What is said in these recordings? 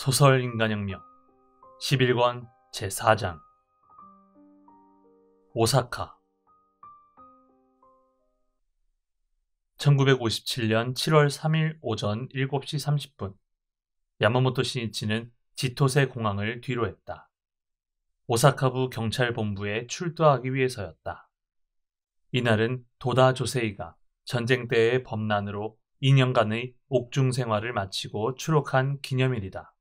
소설 인간혁명 11권 제4장 오사카 1957년 7월 3일 오전 7시 30분 야마모토 신이치는 지토세 공항을 뒤로 했다. 오사카부 경찰본부에 출두하기 위해서였다. 이날은 도다 조세이가 전쟁 때의 범난으로 2년간의 옥중 생활을 마치고 추록한 기념일이다.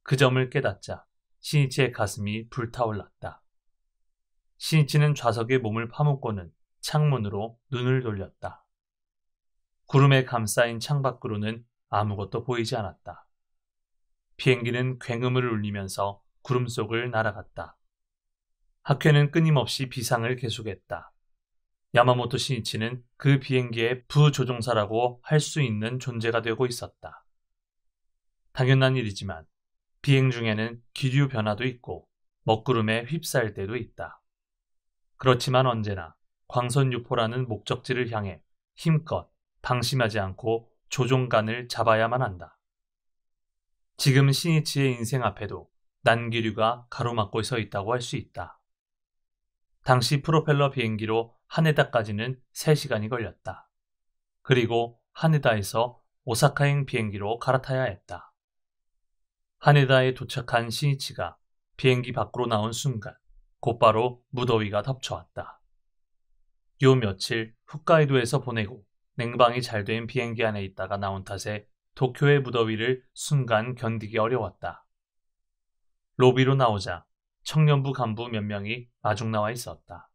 그 점을 깨닫자 신이치의 가슴이 불타올랐다. 신이치는 좌석에 몸을 파묻고는 창문으로 눈을 돌렸다. 구름에 감싸인 창밖으로는 아무것도 보이지 않았다. 비행기는 굉음을 울리면서 구름 속을 날아갔다. 학회는 끊임없이 비상을 계속했다. 야마모토 신이치는 그 비행기의 부조종사라고 할 수 있는 존재가 되고 있었다. 당연한 일이지만 비행 중에는 기류 변화도 있고 먹구름에 휩싸일 때도 있다. 그렇지만 언제나 광선유포라는 목적지를 향해 힘껏 방심하지 않고 조종간을 잡아야만 한다. 지금 신이치의 인생 앞에도 난기류가 가로막고 서 있다고 할 수 있다. 당시 프로펠러 비행기로 하네다까지는 3시간이 걸렸다. 그리고 하네다에서 오사카행 비행기로 갈아타야 했다. 하네다에 도착한 신이치가 비행기 밖으로 나온 순간 곧바로 무더위가 덮쳐왔다. 요 며칠 홋카이도에서 보내고 냉방이 잘 된 비행기 안에 있다가 나온 탓에 도쿄의 무더위를 순간 견디기 어려웠다. 로비로 나오자 청년부 간부 몇 명이 마중 나와 있었다.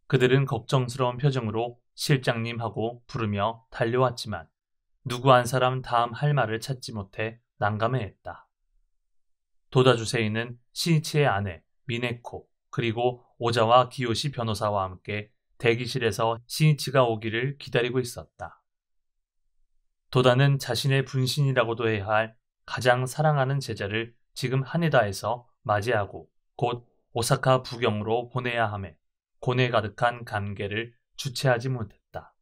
그들은 걱정스러운 표정으로 실장님하고 부르며 달려왔지만 누구 한 사람 다음 할 말을 찾지 못해 난감해했다. 도다주세이는 신이치의 아내 미네코 그리고 오자와 기요시 변호사와 함께 대기실에서 신이치가 오기를 기다리고 있었다. 도다는 자신의 분신이라고도 해야 할 가장 사랑하는 제자를 지금 하네다에서 맞이하고 곧 오사카 부경으로 보내야 하며 고뇌 가득한 감개를 주체하지 못했다.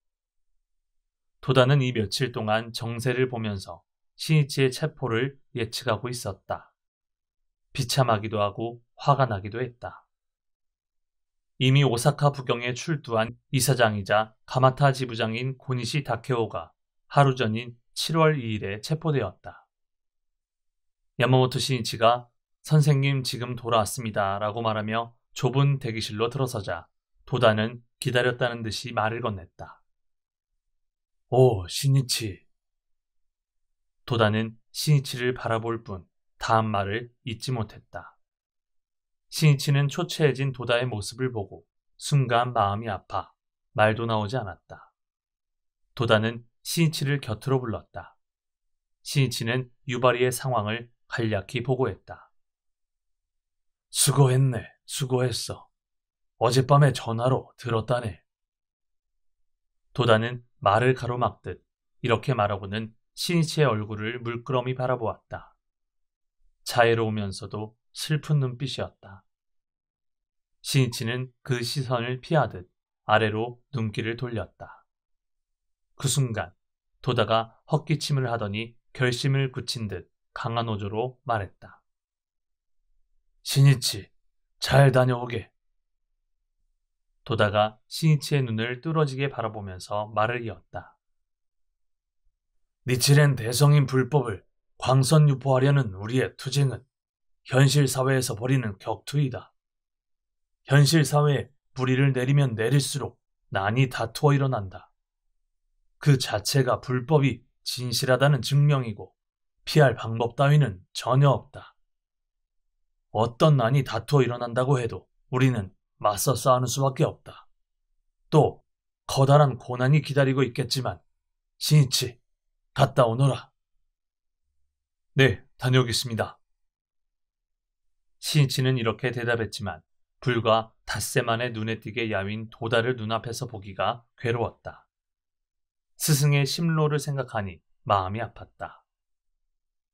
도다는 이 며칠 동안 정세를 보면서 신이치의 체포를 예측하고 있었다. 비참하기도 하고 화가 나기도 했다. 이미 오사카 부경에 출두한 이사장이자 가마타 지부장인 고니시 다케오가 하루 전인 7월 2일에 체포되었다. 야마모토 신이치가 선생님 지금 돌아왔습니다 라고 말하며 좁은 대기실로 들어서자 도다는 기다렸다는 듯이 말을 건넸다. 오, 신이치. 도다는 신이치를 바라볼 뿐 다음 말을 잊지 못했다. 신이치는 초췌해진 도다의 모습을 보고 순간 마음이 아파 말도 나오지 않았다. 도다는 신이치를 곁으로 불렀다. 신이치는 유바리의 상황을 간략히 보고했다. 수고했네, 수고했어. 어젯밤에 전화로 들었다네. 도다는 말을 가로막듯 이렇게 말하고는 신이치의 얼굴을 물끄러미 바라보았다. 자애로우면서도 슬픈 눈빛이었다. 신이치는 그 시선을 피하듯 아래로 눈길을 돌렸다. 그 순간 도다가 헛기침을 하더니 결심을 굳힌 듯 강한 어조로 말했다. 신이치, 잘 다녀오게. 도다가 신이치의 눈을 뚫어지게 바라보면서 말을 이었다. 니치렌 대성인 불법을 광선 유포하려는 우리의 투쟁은 현실 사회에서 벌이는 격투이다. 현실 사회에 뿌리를 내리면 내릴수록 난이 다투어 일어난다. 그 자체가 불법이 진실하다는 증명이고 피할 방법 따위는 전혀 없다. 어떤 난이 다투어 일어난다고 해도 우리는 맞서 싸우는 수밖에 없다. 또 커다란 고난이 기다리고 있겠지만 신이치, 갔다 오너라. 네, 다녀오겠습니다. 신이치는 이렇게 대답했지만 불과 닷새 만에 눈에 띄게 야윈 도다를 눈앞에서 보기가 괴로웠다. 스승의 심로를 생각하니 마음이 아팠다.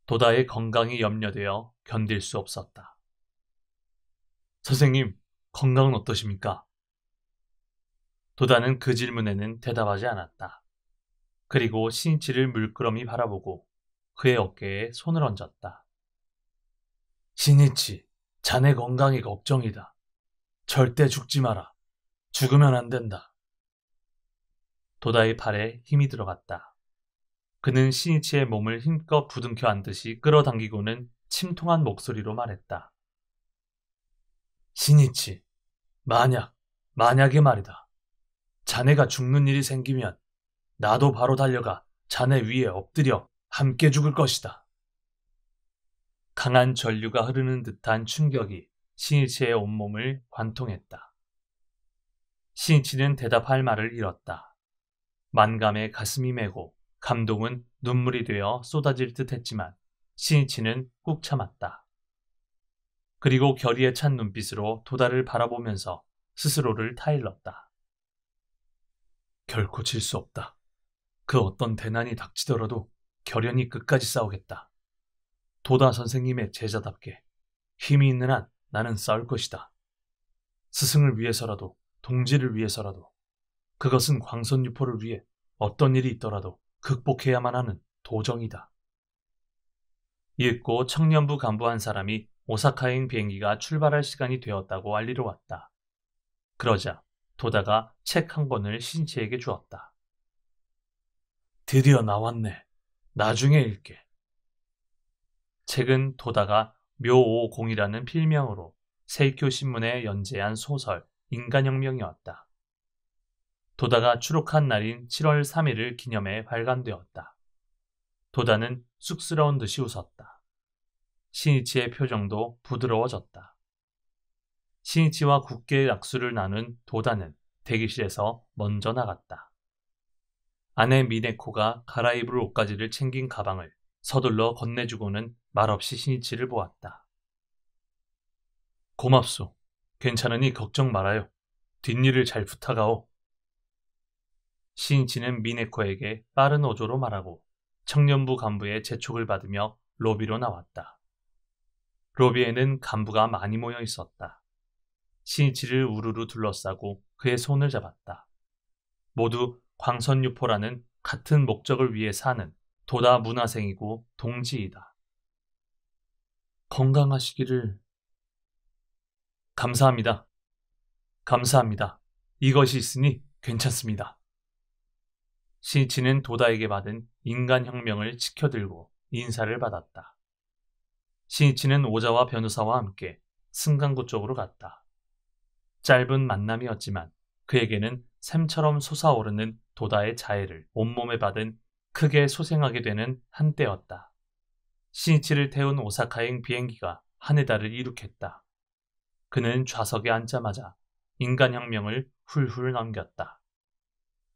도다의 건강이 염려되어 견딜 수 없었다. 선생님, 건강은 어떠십니까? 도다는 그 질문에는 대답하지 않았다. 그리고 신이치를 물끄러미 바라보고 그의 어깨에 손을 얹었다. 신이치, 자네 건강이 걱정이다. 절대 죽지 마라. 죽으면 안 된다. 도다의 팔에 힘이 들어갔다. 그는 신이치의 몸을 힘껏 부둥켜 안듯이 끌어당기고는 침통한 목소리로 말했다. 신이치, 만약에 말이다. 자네가 죽는 일이 생기면 나도 바로 달려가 자네 위에 엎드려 함께 죽을 것이다. 강한 전류가 흐르는 듯한 충격이 신이치의 온몸을 관통했다. 신이치는 대답할 말을 잃었다. 만감에 가슴이 메고 감동은 눈물이 되어 쏟아질 듯 했지만 신이치는 꾹 참았다. 그리고 결의에 찬 눈빛으로 도다를 바라보면서 스스로를 타일렀다. 결코 질 수 없다. 그 어떤 대난이 닥치더라도 결연히 끝까지 싸우겠다. 도다 선생님의 제자답게 힘이 있는 한 나는 싸울 것이다. 스승을 위해서라도 동지를 위해서라도 그것은 광선유포를 위해 어떤 일이 있더라도 극복해야만 하는 도정이다. 읽고 청년부 간부 한 사람이 오사카행 비행기가 출발할 시간이 되었다고 알리러 왔다. 그러자 도다가 책 한 권을 신이치에게 주었다. 드디어 나왔네. 나중에 읽게. 책은 도다가 묘오공이라는 필명으로 세이쿄 신문에 연재한 소설 인간혁명이었다. 도다가 추록한 날인 7월 3일을 기념해 발간되었다. 도다는 쑥스러운 듯이 웃었다. 신이치의 표정도 부드러워졌다. 신이치와 굳게 악수를 나눈 도다는 대기실에서 먼저 나갔다. 아내 미네코가 갈아입을 옷가지를 챙긴 가방을 서둘러 건네주고는 말없이 신이치를 보았다. 고맙소. 괜찮으니 걱정 말아요. 뒷일을 잘 부탁하오. 신이치는 미네코에게 빠른 어조로 말하고 청년부 간부의 재촉을 받으며 로비로 나왔다. 로비에는 간부가 많이 모여 있었다. 신이치를 우르르 둘러싸고 그의 손을 잡았다. 모두 광선유포라는 같은 목적을 위해 사는 도다 문화생이고 동지이다. 건강하시기를. 감사합니다. 감사합니다. 이것이 있으니 괜찮습니다. 신이치는 도다에게 받은 인간혁명을 지켜들고 인사를 받았다. 신이치는 오자와 변호사와 함께 승강구 쪽으로 갔다. 짧은 만남이었지만 그에게는 샘처럼 솟아오르는 도다의 자애를 온몸에 받은 크게 소생하게 되는 한때였다. 신이치를 태운 오사카행 비행기가 하네다를 이륙했다. 그는 좌석에 앉자마자 인간혁명을 훌훌 넘겼다.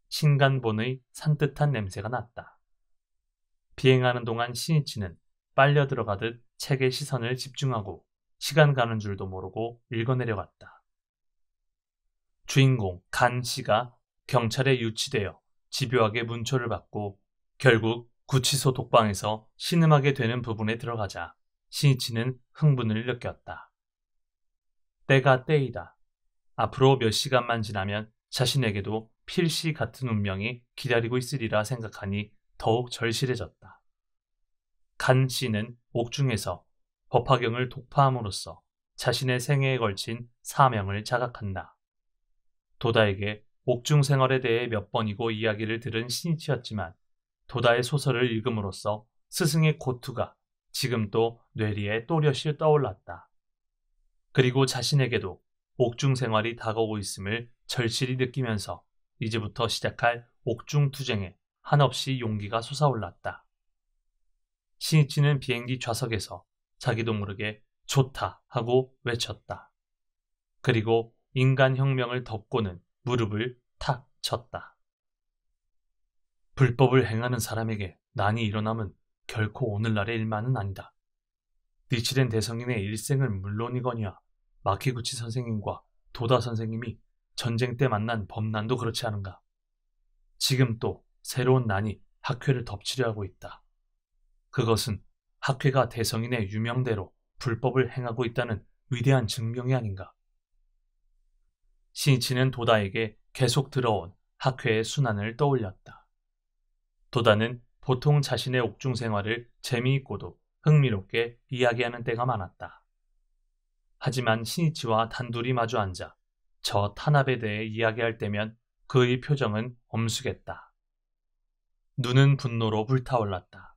신간본의 산뜻한 냄새가 났다. 비행하는 동안 신이치는 빨려 들어가듯 책에 시선을 집중하고 시간 가는 줄도 모르고 읽어내려갔다. 주인공 간 씨가 경찰에 유치되어 집요하게 문초를 받고 결국 구치소 독방에서 신음하게 되는 부분에 들어가자 신이치는 흥분을 느꼈다. 때가 때이다. 앞으로 몇 시간만 지나면 자신에게도 필시 같은 운명이 기다리고 있으리라 생각하니 더욱 절실해졌다. 간 씨는 옥중에서 법화경을 독파함으로써 자신의 생애에 걸친 사명을 자각한다. 도다에게 옥중 생활에 대해 몇 번이고 이야기를 들은 신이치였지만 도다의 소설을 읽음으로써 스승의 고투가 지금 또 뇌리에 또렷이 떠올랐다. 그리고 자신에게도 옥중 생활이 다가오고 있음을 절실히 느끼면서 이제부터 시작할 옥중 투쟁에 한없이 용기가 솟아올랐다. 신이치는 비행기 좌석에서 자기도 모르게 좋다 하고 외쳤다. 그리고 인간혁명을 덮고는 무릎을 탁 쳤다. 불법을 행하는 사람에게 난이 일어남은 결코 오늘날의 일만은 아니다. 니치렌 대성인의 일생을 물론이거니와 마키구치 선생님과 도다 선생님이 전쟁 때 만난 범난도 그렇지 않은가. 지금 또 새로운 난이 학회를 덮치려 하고 있다. 그것은 학회가 대성인의 유명대로 불법을 행하고 있다는 위대한 증명이 아닌가. 신이치는 도다에게 계속 들어온 학회의 순환을 떠올렸다. 도다는 보통 자신의 옥중 생활을 재미있고도 흥미롭게 이야기하는 때가 많았다. 하지만 신이치와 단둘이 마주 앉아 저 탄압에 대해 이야기할 때면 그의 표정은 엄숙했다. 눈은 분노로 불타올랐다.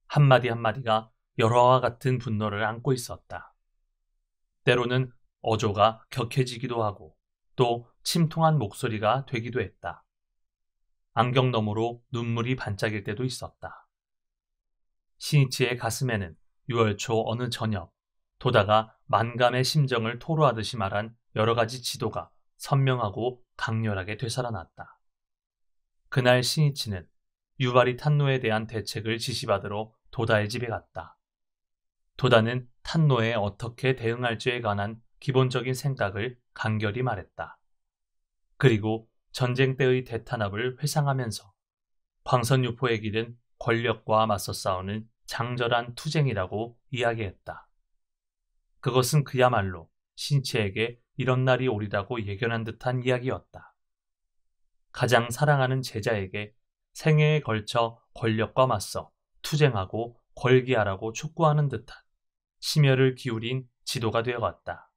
한마디 한마디가 열화와 같은 분노를 안고 있었다. 때로는 어조가 격해지기도 하고 또 침통한 목소리가 되기도 했다. 안경 너머로 눈물이 반짝일 때도 있었다. 신이치의 가슴에는 6월 초 어느 저녁 도다가 만감의 심정을 토로하듯이 말한 여러 가지 지도가 선명하고 강렬하게 되살아났다. 그날 신이치는 유발이 탄노에 대한 대책을 지시받으러 도다의 집에 갔다. 도다는 탄노에 어떻게 대응할지에 관한 기본적인 생각을 간결히 말했다. 그리고 전쟁 때의 대탄압을 회상하면서 광선유포의 길은 권력과 맞서 싸우는 장절한 투쟁이라고 이야기했다. 그것은 그야말로 신치에게 이런 날이 오리라고 예견한 듯한 이야기였다. 가장 사랑하는 제자에게 생애에 걸쳐 권력과 맞서 투쟁하고 걸기하라고 촉구하는 듯한 심혈을 기울인 지도가 되어갔다.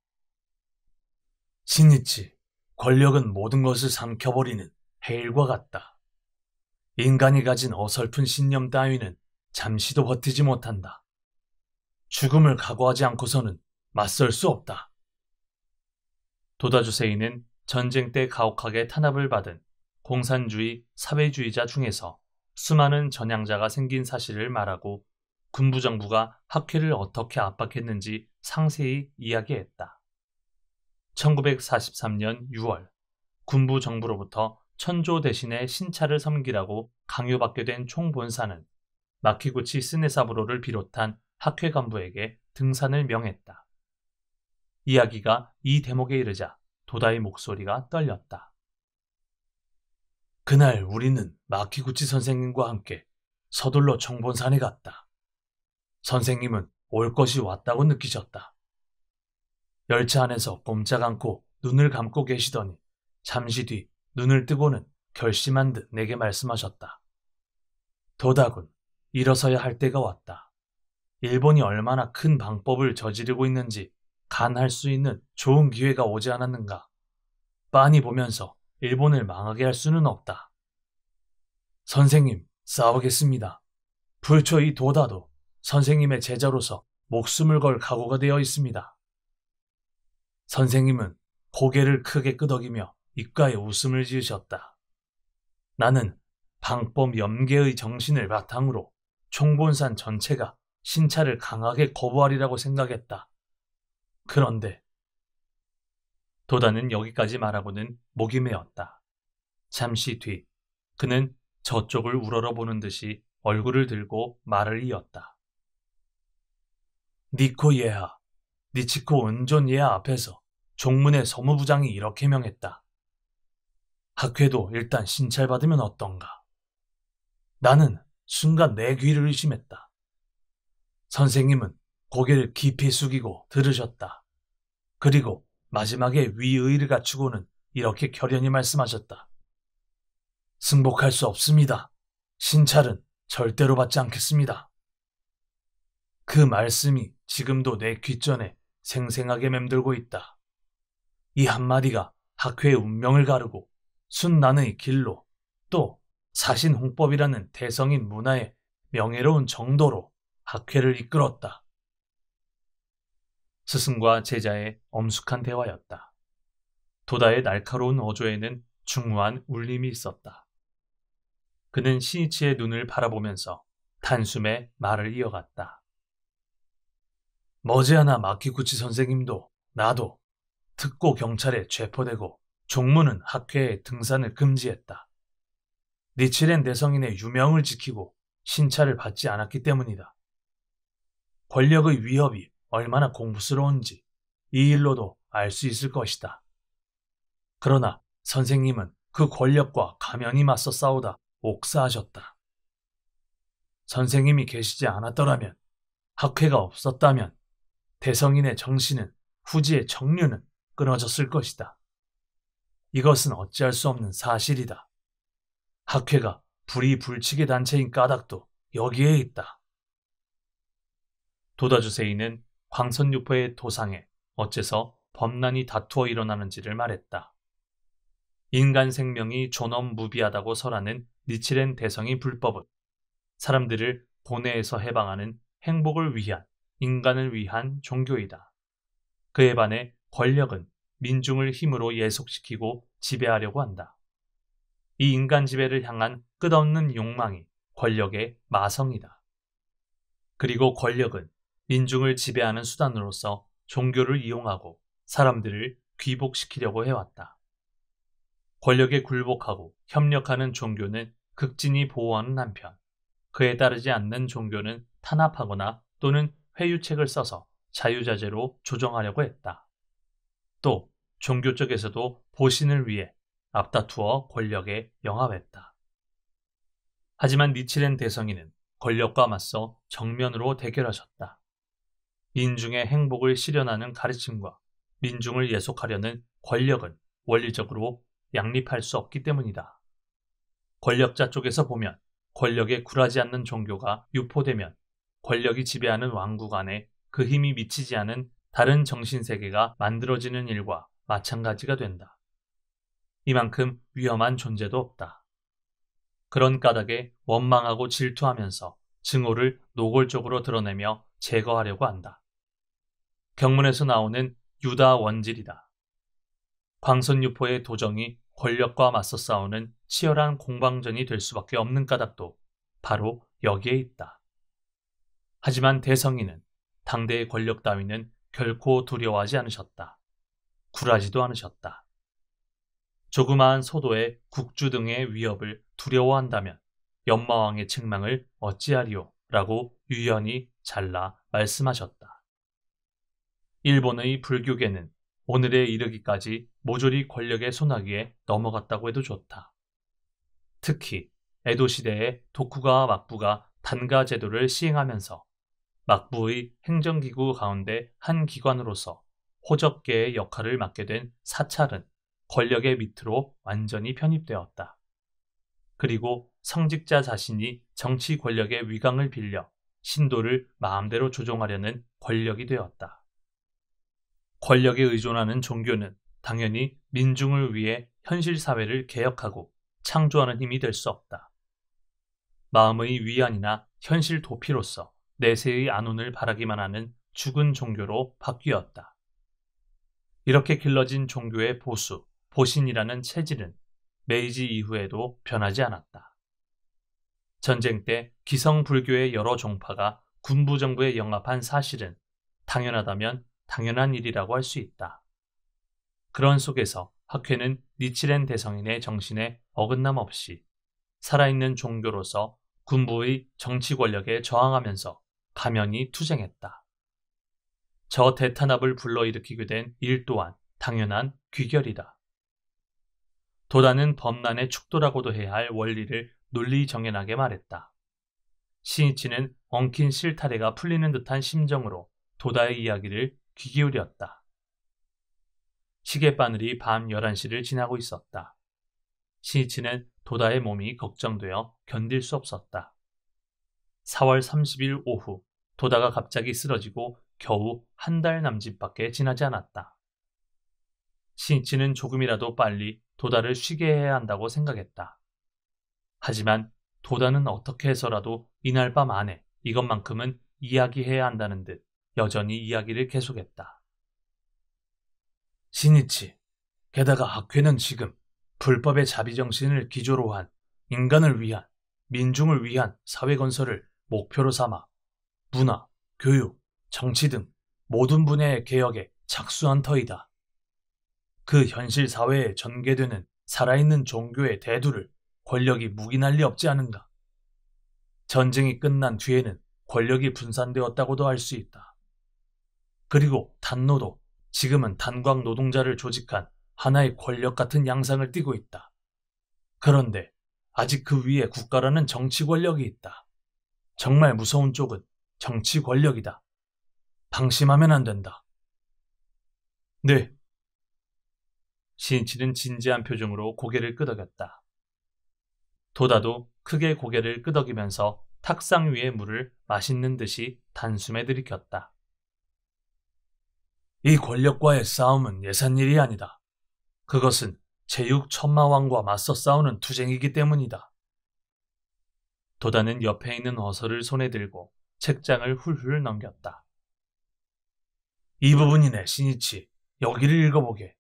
신이치, 권력은 모든 것을 삼켜버리는 해일과 같다. 인간이 가진 어설픈 신념 따위는 잠시도 버티지 못한다. 죽음을 각오하지 않고서는 맞설 수 없다. 도다주세이는 전쟁 때 가혹하게 탄압을 받은 공산주의, 사회주의자 중에서 수많은 전향자가 생긴 사실을 말하고 군부정부가 학회를 어떻게 압박했는지 상세히 이야기했다. 1943년 6월 군부정부로부터 천조 대신에 신차를 섬기라고 강요받게 된 총본사는 마키구치 스네사부로를 비롯한 학회 간부에게 등산을 명했다. 이야기가 이 대목에 이르자 도다의 목소리가 떨렸다. 그날 우리는 마키구치 선생님과 함께 서둘러 총본산에 갔다. 선생님은 올 것이 왔다고 느끼셨다. 열차 안에서 꼼짝 않고 눈을 감고 계시더니 잠시 뒤 눈을 뜨고는 결심한 듯 내게 말씀하셨다. 도다군, 일어서야 할 때가 왔다. 일본이 얼마나 큰 방법을 저지르고 있는지 간할 수 있는 좋은 기회가 오지 않았는가. 빤히 보면서 일본을 망하게 할 수는 없다. 선생님, 싸우겠습니다. 불초 이 도다도 선생님의 제자로서 목숨을 걸 각오가 되어 있습니다. 선생님은 고개를 크게 끄덕이며 입가에 웃음을 지으셨다. 나는 방법 염계의 정신을 바탕으로 총본산 전체가 신차를 강하게 거부하리라고 생각했다. 그런데 도다는 여기까지 말하고는 목이 메었다. 잠시 뒤 그는 저쪽을 우러러보는 듯이 얼굴을 들고 말을 이었다. 니코 예하, 니치코 은존 예하 앞에서 종문의 서무부장이 이렇게 명했다. 학회도 일단 신찰받으면 어떤가. 나는 순간 내 귀를 의심했다. 선생님은 고개를 깊이 숙이고 들으셨다. 그리고 마지막에 위의를 갖추고는 이렇게 결연히 말씀하셨다. 승복할 수 없습니다. 신찰은 절대로 받지 않겠습니다. 그 말씀이 지금도 내 귓전에 생생하게 맴돌고 있다. 이 한마디가 학회의 운명을 가르고 순난의 길로 또 사신홍법이라는 대성인 문화의 명예로운 정도로 학회를 이끌었다. 스승과 제자의 엄숙한 대화였다. 도다의 날카로운 어조에는 중후한 울림이 있었다. 그는 신이치의 눈을 바라보면서 단숨에 말을 이어갔다. 머지않아 마키구치 선생님도 나도 특고 경찰에 체포되고 종무는 학회에 등산을 금지했다. 니치렌 대성인의 유명을 지키고 신차를 받지 않았기 때문이다. 권력의 위협이 얼마나 공부스러운지 이 일로도 알 수 있을 것이다. 그러나 선생님은 그 권력과 가면이 맞서 싸우다 옥사하셨다. 선생님이 계시지 않았더라면, 학회가 없었다면 대성인의 정신은, 후지의 정류는 끊어졌을 것이다. 이것은 어찌할 수 없는 사실이다. 학회가 불이 불치게 단체인 까닭도 여기에 있다. 도다주세이는 광선유포의 도상에 어째서 범난이 다투어 일어나는지를 말했다. 인간 생명이 존엄무비하다고 설하는 니치렌 대성의 불법은 사람들을 고뇌에서 해방하는 행복을 위한, 인간을 위한 종교이다. 그에 반해 권력은 민중을 힘으로 예속시키고 지배하려고 한다. 이 인간 지배를 향한 끝없는 욕망이 권력의 마성이다. 그리고 권력은 민중을 지배하는 수단으로서 종교를 이용하고 사람들을 귀복시키려고 해왔다. 권력에 굴복하고 협력하는 종교는 극진히 보호하는 한편, 그에 따르지 않는 종교는 탄압하거나 또는 회유책을 써서 자유자재로 조정하려고 했다. 또 종교 쪽에서도 보신을 위해 앞다투어 권력에 영합했다. 하지만 니치렌 대성이는 권력과 맞서 정면으로 대결하셨다. 민중의 행복을 실현하는 가르침과 민중을 예속하려는 권력은 원리적으로 양립할 수 없기 때문이다. 권력자 쪽에서 보면 권력에 굴하지 않는 종교가 유포되면 권력이 지배하는 왕국 안에 그 힘이 미치지 않은 다른 정신세계가 만들어지는 일과 마찬가지가 된다. 이만큼 위험한 존재도 없다. 그런 까닭에 원망하고 질투하면서 증오를 노골적으로 드러내며 제거하려고 한다. 경문에서 나오는 유다 원질이다. 광선유포의 도정이 권력과 맞서 싸우는 치열한 공방전이 될 수밖에 없는 까닭도 바로 여기에 있다. 하지만 대성이는 당대의 권력 따위는 결코 두려워하지 않으셨다. 굴하지도 않으셨다. 조그마한 소도의 국주 등의 위협을 두려워한다면 연마왕의 책망을 어찌하리요? 라고 유연히 잘라 말씀하셨다. 일본의 불교계는 오늘에 이르기까지 모조리 권력의 손아귀에 넘어갔다고 해도 좋다. 특히 에도 시대의 도쿠가와 막부가 단가 제도를 시행하면서 막부의 행정기구 가운데 한 기관으로서 호적계의 역할을 맡게 된 사찰은 권력의 밑으로 완전히 편입되었다. 그리고 성직자 자신이 정치 권력의 위강을 빌려 신도를 마음대로 조종하려는 권력이 되었다. 권력에 의존하는 종교는 당연히 민중을 위해 현실 사회를 개혁하고 창조하는 힘이 될 수 없다. 마음의 위안이나 현실 도피로서 내세의 안온을 바라기만 하는 죽은 종교로 바뀌었다. 이렇게 길러진 종교의 보수, 보신이라는 체질은 메이지 이후에도 변하지 않았다. 전쟁 때 기성불교의 여러 종파가 군부정부에 영합한 사실은 당연하다면 당연한 일이라고 할 수 있다. 그런 속에서 학회는 니치렌 대성인의 정신에 어긋남 없이 살아있는 종교로서 군부의 정치 권력에 저항하면서 가면히 투쟁했다. 저 대탄압을 불러일으키게 된 일 또한 당연한 귀결이다. 도다는 범난의 축도라고도 해야 할 원리를 논리정연하게 말했다. 시니치는 엉킨 실타래가 풀리는 듯한 심정으로 도다의 이야기를 귀 기울였다. 시계바늘이 밤 11시를 지나고 있었다. 시니치는 도다의 몸이 걱정되어 견딜 수 없었다. 4월 30일 오후 도다가 갑자기 쓰러지고 겨우 한 달 남짓밖에 지나지 않았다. 시니치는 조금이라도 빨리 도다를 쉬게 해야 한다고 생각했다. 하지만 도다는 어떻게 해서라도 이날 밤 안에 이것만큼은 이야기해야 한다는 듯 여전히 이야기를 계속했다. 시니치, 게다가 학회는 지금 불법의 자비정신을 기조로 한 인간을 위한, 민중을 위한 사회 건설을 목표로 삼아 문화, 교육, 정치 등 모든 분야의 개혁에 착수한 터이다. 그 현실 사회에 전개되는 살아있는 종교의 대두를 권력이 묵인할 리 없지 않은가. 전쟁이 끝난 뒤에는 권력이 분산되었다고도 할 수 있다. 그리고 단노도 지금은 단광 노동자를 조직한 하나의 권력 같은 양상을 띠고 있다. 그런데 아직 그 위에 국가라는 정치 권력이 있다. 정말 무서운 쪽은 정치 권력이다. 방심하면 안 된다. 네. 시니치는 진지한 표정으로 고개를 끄덕였다. 도다도 크게 고개를 끄덕이면서 탁상 위의 물을 맛있는 듯이 단숨에 들이켰다. 이 권력과의 싸움은 예산일이 아니다. 그것은 제6천마왕과 맞서 싸우는 투쟁이기 때문이다. 도다는 옆에 있는 어서를 손에 들고 책장을 훌훌 넘겼다. 이 부분이네, 신이치. 여기를 읽어보게.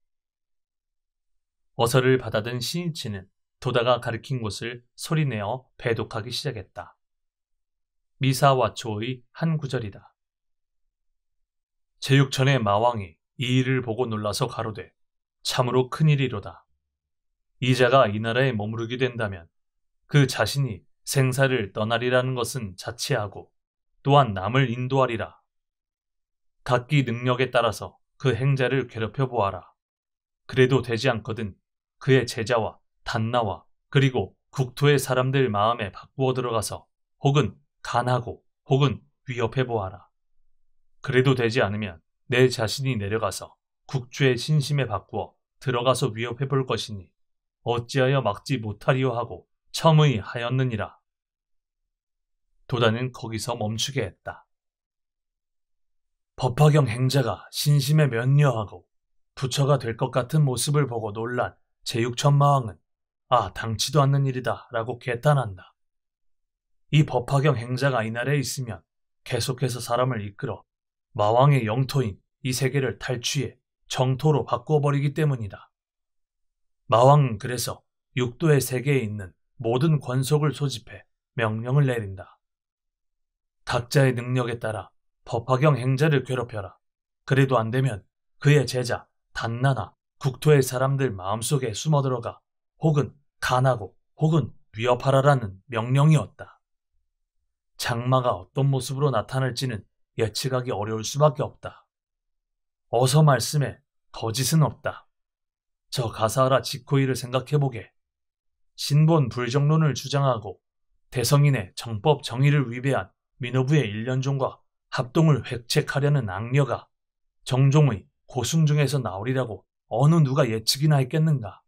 어서를 받아든 신이치는 도다가 가리킨 곳을 소리내어 배독하기 시작했다. 미사와초의 한 구절이다. 제6천의 마왕이 이 일을 보고 놀라서 가로되 참으로 큰일이로다. 이자가 이 나라에 머무르게 된다면 그 자신이 생사를 떠나리라는 것은 자치하고 또한 남을 인도하리라. 각기 능력에 따라서 그 행자를 괴롭혀 보아라. 그래도 되지 않거든 그의 제자와 단나와 그리고 국토의 사람들 마음에 바꾸어 들어가서 혹은 간하고 혹은 위협해 보아라. 그래도 되지 않으면 내 자신이 내려가서 국주의 신심에 바꾸어 들어가서 위협해 볼 것이니 어찌하여 막지 못하리요 하고 첨의 하였느니라. 도다는 거기서 멈추게 했다. 법화경 행자가 신심에 면녀하고 부처가 될 것 같은 모습을 보고 놀란 제6천마왕은 당치도 않는 일이다 라고 개탄한다. 이 법화경 행자가 이 나라에 있으면 계속해서 사람을 이끌어 마왕의 영토인 이 세계를 탈취해 정토로 바꾸어버리기 때문이다. 마왕은 그래서 육도의 세계에 있는 모든 권속을 소집해 명령을 내린다. 각자의 능력에 따라 법화경 행자를 괴롭혀라. 그래도 안 되면 그의 제자 단나나 국토의 사람들 마음속에 숨어들어가 혹은 간하고 혹은 위협하라라는 명령이었다. 장마가 어떤 모습으로 나타날지는 예측하기 어려울 수밖에 없다. 어서 말씀에 거짓은 없다. 저 가사하라 지코이를 생각해보게. 신본 불정론을 주장하고 대성인의 정법 정의를 위배한 민호부의 일련종과 합동을 획책하려는 악녀가 정종의 고승 중에서 나오리라고 어느 누가 예측이나 했겠는가.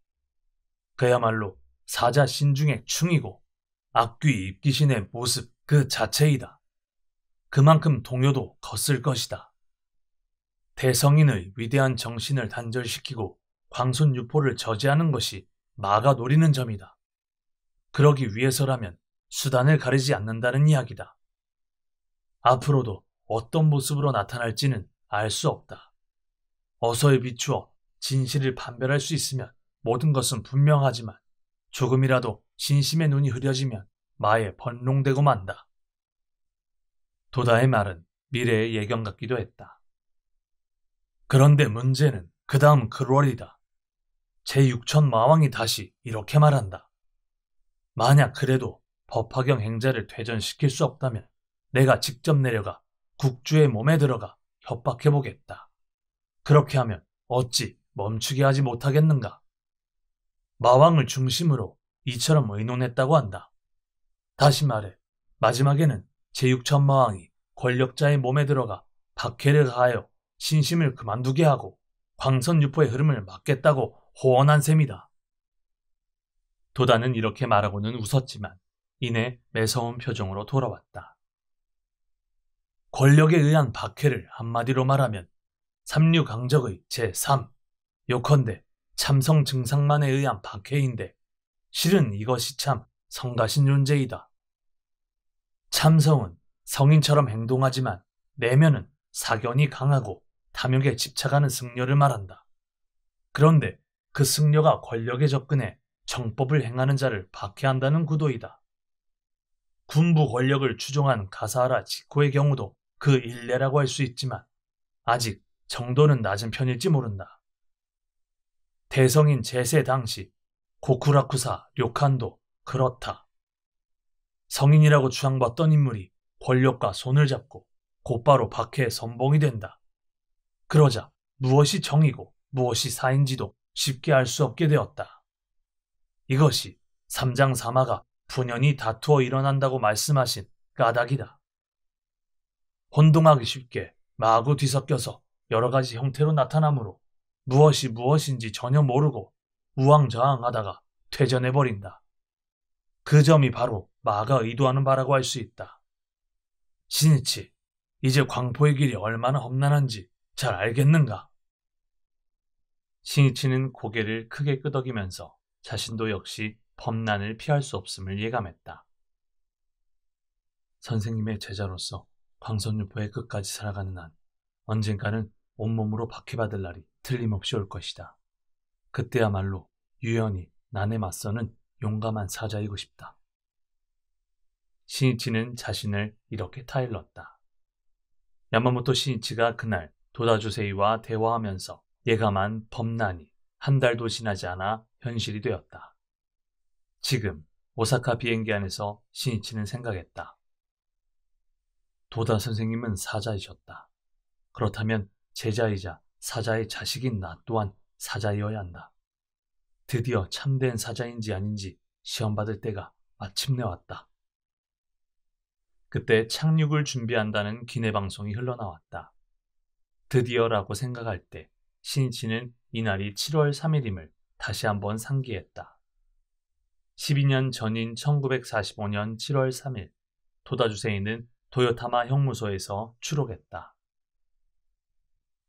그야말로 사자 신중의 충이고 악귀 입귀신의 모습 그 자체이다. 그만큼 동요도 컸을 것이다. 대성인의 위대한 정신을 단절시키고 광손유포를 저지하는 것이 마가 노리는 점이다. 그러기 위해서라면 수단을 가리지 않는다는 이야기다. 앞으로도 어떤 모습으로 나타날지는 알 수 없다. 어서에 비추어 진실을 판별할 수 있으면 모든 것은 분명하지만 조금이라도 신심의 눈이 흐려지면 마에 번롱되고 만다. 도다의 말은 미래의 예견 같기도 했다. 그런데 문제는 그 다음 글월이다. 제6천 마왕이 다시 이렇게 말한다. 만약 그래도 법화경 행자를 퇴전시킬 수 없다면 내가 직접 내려가 국주의 몸에 들어가 협박해보겠다. 그렇게 하면 어찌 멈추게 하지 못하겠는가? 마왕을 중심으로 이처럼 의논했다고 한다. 다시 말해 마지막에는 제6천마왕이 권력자의 몸에 들어가 박해를 가하여 신심을 그만두게 하고 광선유포의 흐름을 막겠다고 호언한 셈이다. 도다는 이렇게 말하고는 웃었지만 이내 매서운 표정으로 돌아왔다. 권력에 의한 박해를 한마디로 말하면 삼류강적의 제3, 요컨대 참성 증상만에 의한 박해인데 실은 이것이 참 성가신 존재이다. 참성은 성인처럼 행동하지만 내면은 사견이 강하고 탐욕에 집착하는 승려를 말한다. 그런데 그 승려가 권력에 접근해 정법을 행하는 자를 박해한다는 구도이다. 군부 권력을 추종한 가사하라 지코의 경우도 그 일례라고 할 수 있지만 아직 정도는 낮은 편일지 모른다. 대성인 제세 당시 고쿠라쿠사 료칸도 그렇다. 성인이라고 추앙받던 인물이 권력과 손을 잡고 곧바로 박해의 선봉이 된다. 그러자 무엇이 정이고 무엇이 사인지도 쉽게 알 수 없게 되었다. 이것이 삼장사마가 분연히 다투어 일어난다고 말씀하신 까닭이다. 혼동하기 쉽게 마구 뒤섞여서 여러 가지 형태로 나타나므로 무엇이 무엇인지 전혀 모르고 우왕좌왕하다가 퇴전해버린다. 그 점이 바로 마가 의도하는 바라고 할 수 있다. 신이치, 이제 광포의 길이 얼마나 험난한지 잘 알겠는가? 신이치는 고개를 크게 끄덕이면서 자신도 역시 범난을 피할 수 없음을 예감했다. 선생님의 제자로서 광선유포의 끝까지 살아가는 한 언젠가는 온몸으로 박해받을 날이 틀림없이 올 것이다. 그때야말로 유연히 난에 맞서는 용감한 사자이고 싶다. 신이치는 자신을 이렇게 타일렀다. 야마모토 신이치가 그날 도다주세이와 대화하면서 예감한 범난이 한 달도 지나지 않아 현실이 되었다. 지금 오사카 비행기 안에서 신이치는 생각했다. 도다 선생님은 사자이셨다. 그렇다면 제자이자 사자의 자식인 나 또한 사자이어야 한다. 드디어 참된 사자인지 아닌지 시험받을 때가 마침내 왔다. 그때 착륙을 준비한다는 기내방송이 흘러나왔다. 드디어라고 생각할 때 신이치는 이날이 7월 3일임을 다시 한번 상기했다. 12년 전인 1945년 7월 3일 도다주세이는 도요타마 형무소에서 추록했다.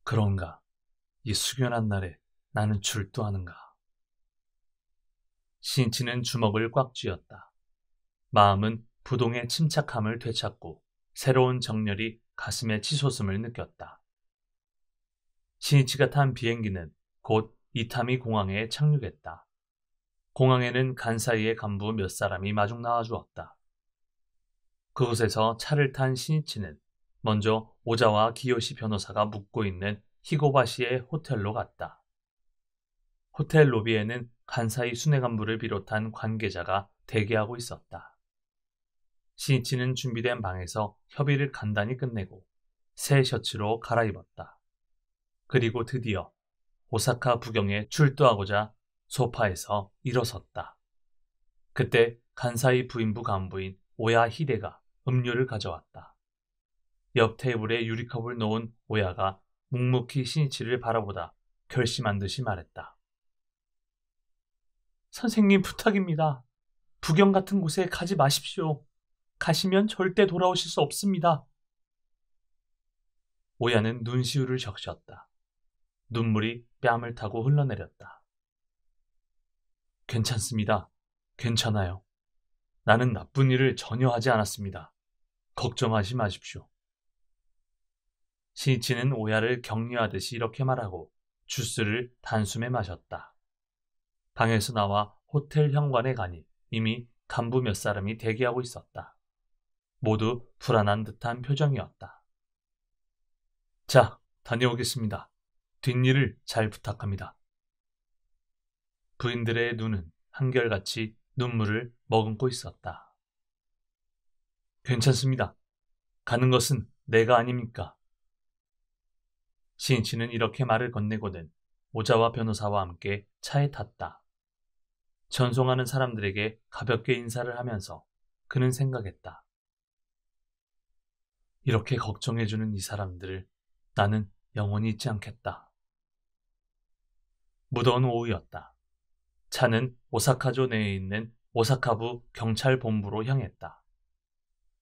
그런가, 이 숙연한 날에 나는 출두하는가. 신이치는 주먹을 꽉 쥐었다. 마음은 부동의 침착함을 되찾고 새로운 정열이 가슴에 치솟음을 느꼈다. 신이치가 탄 비행기는 곧 이타미 공항에 착륙했다. 공항에는 간사이의 간부 몇 사람이 마중 나와주었다. 그곳에서 차를 탄 신이치는 먼저 오자와 기요시 변호사가 묵고 있는 히고바시의 호텔로 갔다. 호텔 로비에는 간사이 수뇌 간부를 비롯한 관계자가 대기하고 있었다. 신이치는 준비된 방에서 협의를 간단히 끝내고 새 셔츠로 갈아입었다. 그리고 드디어 오사카 부경에 출두하고자 소파에서 일어섰다. 그때 간사이 부인부 간부인 오야 히데가 음료를 가져왔다. 옆 테이블에 유리컵을 놓은 오야가 묵묵히 신이치를 바라보다 결심한 듯이 말했다. 선생님 부탁입니다. 부경 같은 곳에 가지 마십시오. 가시면 절대 돌아오실 수 없습니다. 오야는 눈시울을 적셨다. 눈물이 뺨을 타고 흘러내렸다. 괜찮습니다. 괜찮아요. 나는 나쁜 일을 전혀 하지 않았습니다. 걱정하지 마십시오. 신이치는 오야를 격려하듯이 이렇게 말하고 주스를 단숨에 마셨다. 방에서 나와 호텔 현관에 가니 이미 간부 몇 사람이 대기하고 있었다. 모두 불안한 듯한 표정이었다. 자, 다녀오겠습니다. 뒷일을 잘 부탁합니다. 부인들의 눈은 한결같이 눈물을 머금고 있었다. 괜찮습니다. 가는 것은 내가 아닙니까? 신이치는 이렇게 말을 건네고는 오자와 변호사와 함께 차에 탔다. 전송하는 사람들에게 가볍게 인사를 하면서 그는 생각했다. 이렇게 걱정해주는 이 사람들을 나는 영원히 잊지 않겠다. 무더운 오후였다. 차는 오사카조 내에 있는 오사카부 경찰본부로 향했다.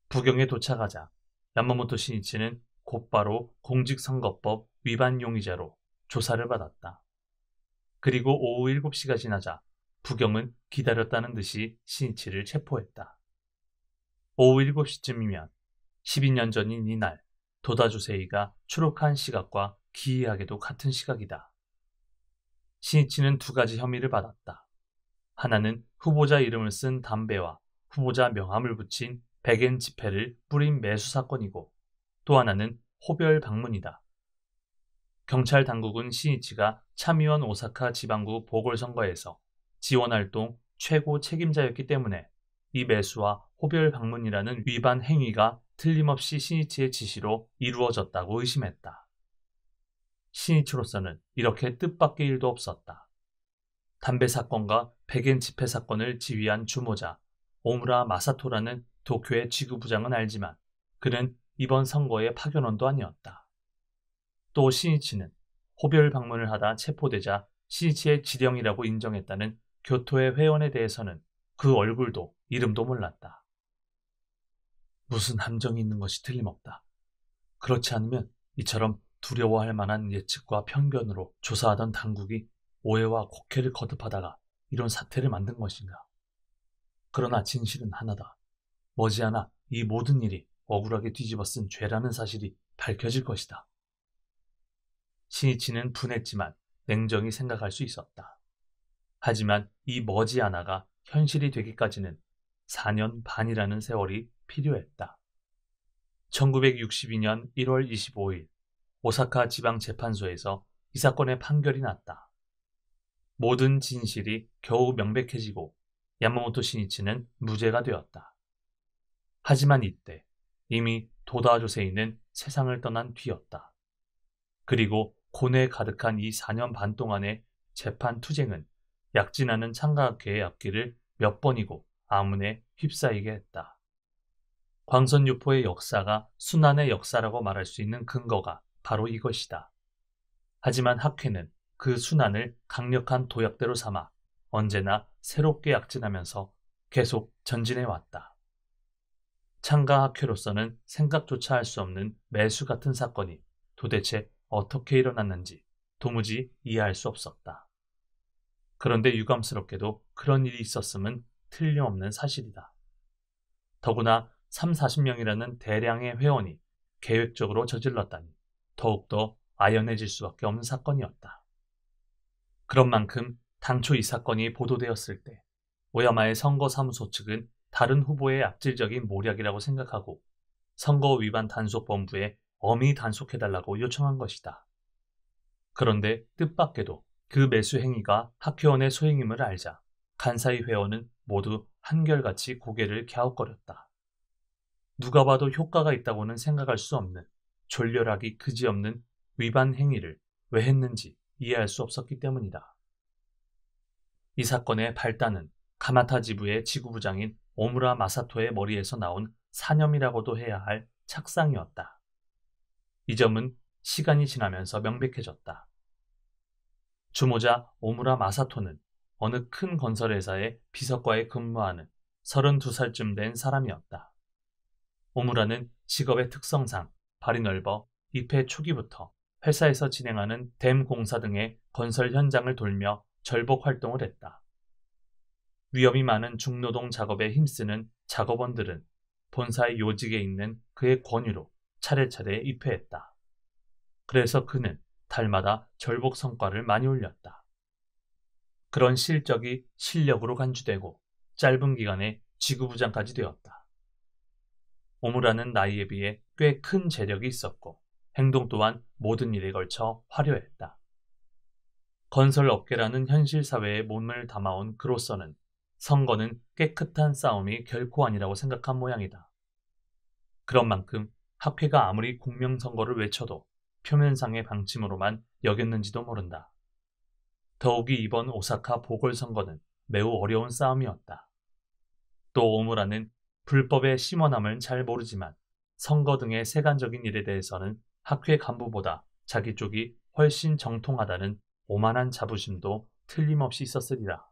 부경에 도착하자 야마모토 신이치는 곧바로 공직선거법 위반 용의자로 조사를 받았다. 그리고 오후 7시가 지나자 부경은 기다렸다는 듯이 신이치를 체포했다. 오후 7시쯤이면 12년 전인 이날 도다주세이가 추록한 시각과 기이하게도 같은 시각이다. 신이치는 두 가지 혐의를 받았다. 하나는 후보자 이름을 쓴 담배와 후보자 명함을 붙인 백엔 지폐를 뿌린 매수 사건이고 또 하나는 호별 방문이다. 경찰 당국은 신이치가 참의원 오사카 지방구 보궐선거에서 지원활동 최고 책임자였기 때문에 이 매수와 호별 방문이라는 위반 행위가 틀림없이 신이치의 지시로 이루어졌다고 의심했다. 신이치로서는 이렇게 뜻밖의 일도 없었다. 담배 사건과 백엔 지폐 사건을 지휘한 주모자 오무라 마사토라는 도쿄의 지구부장은 알지만 그는 이번 선거의 파견원도 아니었다. 또 신이치는 호별 방문을 하다 체포되자 신이치의 지령이라고 인정했다는 교토의 회원에 대해서는 그 얼굴도 이름도 몰랐다. 무슨 함정이 있는 것이 틀림없다. 그렇지 않으면 이처럼 두려워할 만한 예측과 편견으로 조사하던 당국이 오해와 곡해를 거듭하다가 이런 사태를 만든 것인가? 그러나 진실은 하나다. 머지않아 이 모든 일이 억울하게 뒤집어 쓴 죄라는 사실이 밝혀질 것이다. 신이치는 분했지만 냉정히 생각할 수 있었다. 하지만 이 머지않아가 현실이 되기까지는 4년 반이라는 세월이 필요했다. 1962년 1월 25일 오사카 지방재판소에서 이 사건의 판결이 났다. 모든 진실이 겨우 명백해지고 야마모토 신이치는 무죄가 되었다. 하지만 이때 이미 도다 조세이는 세상을 떠난 뒤였다. 그리고 고뇌 가득한 이 4년 반 동안의 재판 투쟁은 약진하는 창가학회의 앞길을 몇 번이고 아문에 휩싸이게 했다. 광선유포의 역사가 순환의 역사라고 말할 수 있는 근거가 바로 이것이다. 하지만 학회는 그 순환을 강력한 도약대로 삼아 언제나 새롭게 약진하면서 계속 전진해왔다. 창가학회로서는 생각조차 할 수 없는 매수 같은 사건이 도대체 어떻게 일어났는지 도무지 이해할 수 없었다. 그런데 유감스럽게도 그런 일이 있었음은 틀림없는 사실이다. 더구나 30~40명이라는 대량의 회원이 계획적으로 저질렀다니 더욱더 아연해질 수밖에 없는 사건이었다. 그런 만큼 당초 이 사건이 보도되었을 때 오야마의 선거사무소 측은 다른 후보의 악질적인 모략이라고 생각하고 선거 위반 단속본부에 엄히 단속해달라고 요청한 것이다. 그런데 뜻밖에도 그 매수 행위가 학회원의 소행임을 알자 간사이 회원은 모두 한결같이 고개를 갸웃거렸다. 누가 봐도 효과가 있다고는 생각할 수 없는 졸렬하기 그지없는 위반 행위를 왜 했는지 이해할 수 없었기 때문이다. 이 사건의 발단은 가마타 지부의 지구부장인 오무라 마사토의 머리에서 나온 사념이라고도 해야 할 착상이었다. 이 점은 시간이 지나면서 명백해졌다. 주모자 오무라 마사토는 어느 큰 건설회사의 비서과에 근무하는 32살쯤 된 사람이었다. 오무라는 직업의 특성상 발이 넓어 입회 초기부터 회사에서 진행하는 댐 공사 등의 건설 현장을 돌며 절복 활동을 했다. 위험이 많은 중노동 작업에 힘쓰는 작업원들은 본사의 요직에 있는 그의 권유로 차례차례 입회했다. 그래서 그는 달마다 절복 성과를 많이 올렸다. 그런 실적이 실력으로 간주되고 짧은 기간에 지구부장까지 되었다. 오무라는 나이에 비해 꽤 큰 재력이 있었고 행동 또한 모든 일에 걸쳐 화려했다. 건설 업계라는 현실 사회에 몸을 담아온 그로서는 선거는 깨끗한 싸움이 결코 아니라고 생각한 모양이다. 그런 만큼 학회가 아무리 공명선거를 외쳐도 표면상의 방침으로만 여겼는지도 모른다. 더욱이 이번 오사카 보궐선거는 매우 어려운 싸움이었다. 또 오무라는 불법의 심원함을 잘 모르지만 선거 등의 세간적인 일에 대해서는 학회 간부보다 자기 쪽이 훨씬 정통하다는 오만한 자부심도 틀림없이 있었으리라.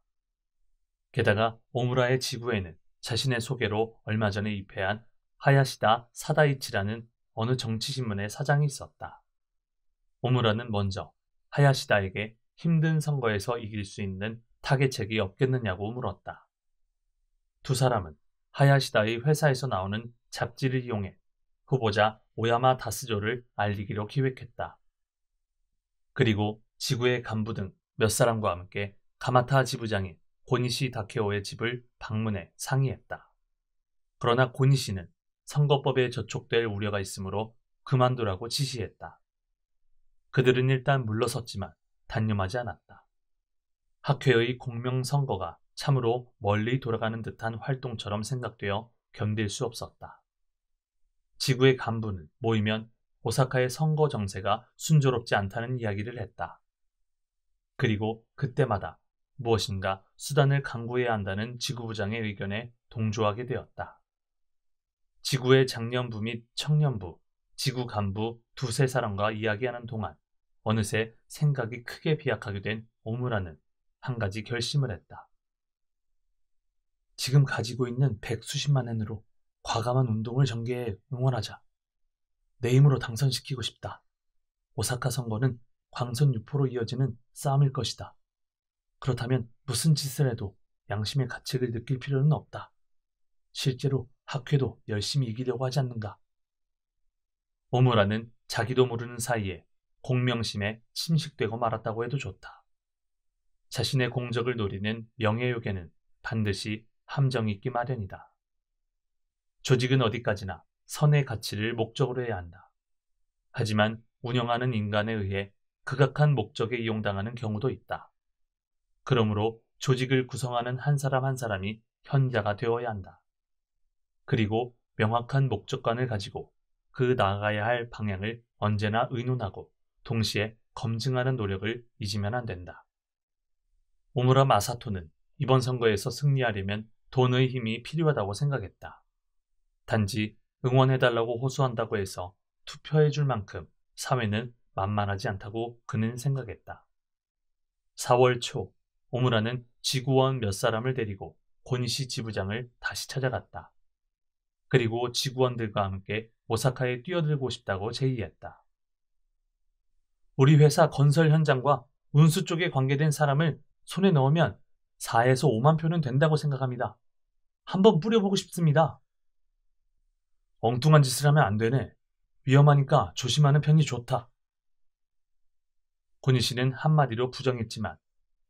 게다가 오무라의 지부에는 자신의 소개로 얼마 전에 입회한 하야시다 사다이치라는 어느 정치신문의 사장이 있었다. 오무라는 먼저 하야시다에게 힘든 선거에서 이길 수 있는 타개책이 없겠느냐고 물었다. 두 사람은 하야시다의 회사에서 나오는 잡지를 이용해 후보자 오야마 다스조를 알리기로 기획했다. 그리고 지구의 간부 등 몇 사람과 함께 가마타 지부장인 고니시 다케오의 집을 방문해 상의했다. 그러나 고니시는 선거법에 저촉될 우려가 있으므로 그만두라고 지시했다. 그들은 일단 물러섰지만 단념하지 않았다. 학회의 공명선거가 참으로 멀리 돌아가는 듯한 활동처럼 생각되어 견딜 수 없었다. 지구의 간부는 모이면 오사카의 선거 정세가 순조롭지 않다는 이야기를 했다. 그리고 그때마다 무엇인가 수단을 강구해야 한다는 지구부장의 의견에 동조하게 되었다. 지구의 장년부 및 청년부, 지구 간부 두세 사람과 이야기하는 동안 어느새 생각이 크게 비약하게 된 오무라는 한 가지 결심을 했다. 지금 가지고 있는 100수십만 엔으로 과감한 운동을 전개해 응원하자. 내 힘으로 당선시키고 싶다. 오사카 선거는 광선 유포로 이어지는 싸움일 것이다. 그렇다면 무슨 짓을 해도 양심의 가책을 느낄 필요는 없다. 실제로 학회도 열심히 이기려고 하지 않는가. 오무라는 자기도 모르는 사이에 공명심에 침식되고 말았다고 해도 좋다. 자신의 공적을 노리는 명예욕에는 반드시 함정이 있기 마련이다. 조직은 어디까지나 선의 가치를 목적으로 해야 한다. 하지만 운영하는 인간에 의해 극악한 목적에 이용당하는 경우도 있다. 그러므로 조직을 구성하는 한 사람 한 사람이 현자가 되어야 한다. 그리고 명확한 목적관을 가지고 그 나아가야 할 방향을 언제나 의논하고 동시에 검증하는 노력을 잊으면 안 된다. 오무라 마사토는 이번 선거에서 승리하려면 돈의 힘이 필요하다고 생각했다. 단지 응원해달라고 호소한다고 해서 투표해줄 만큼 사회는 만만하지 않다고 그는 생각했다. 4월 초 오무라는 지구원 몇 사람을 데리고 고니시 지부장을 다시 찾아갔다. 그리고 지구원들과 함께 오사카에 뛰어들고 싶다고 제의했다. 우리 회사 건설 현장과 운수 쪽에 관계된 사람을 손에 넣으면 4에서 5만 표는 된다고 생각합니다. 한번 뿌려보고 싶습니다. 엉뚱한 짓을 하면 안 되네. 위험하니까 조심하는 편이 좋다. 고니시는 한마디로 부정했지만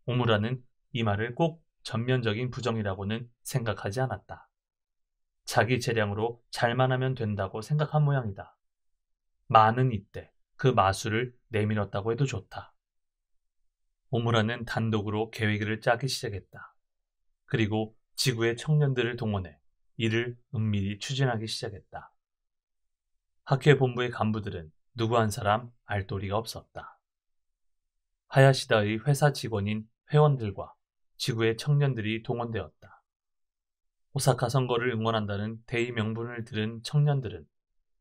오무라는 이 말을 꼭 전면적인 부정이라고는 생각하지 않았다. 자기 재량으로 잘만 하면 된다고 생각한 모양이다. 많은 이때 그 마술을 내밀었다고 해도 좋다. 오무라는 단독으로 계획을 짜기 시작했다. 그리고 지구의 청년들을 동원해 이를 은밀히 추진하기 시작했다. 학회 본부의 간부들은 누구 한 사람 알 도리가 없었다. 하야시다의 회사 직원인 회원들과 지구의 청년들이 동원되었다. 오사카 선거를 응원한다는 대의 명분을 들은 청년들은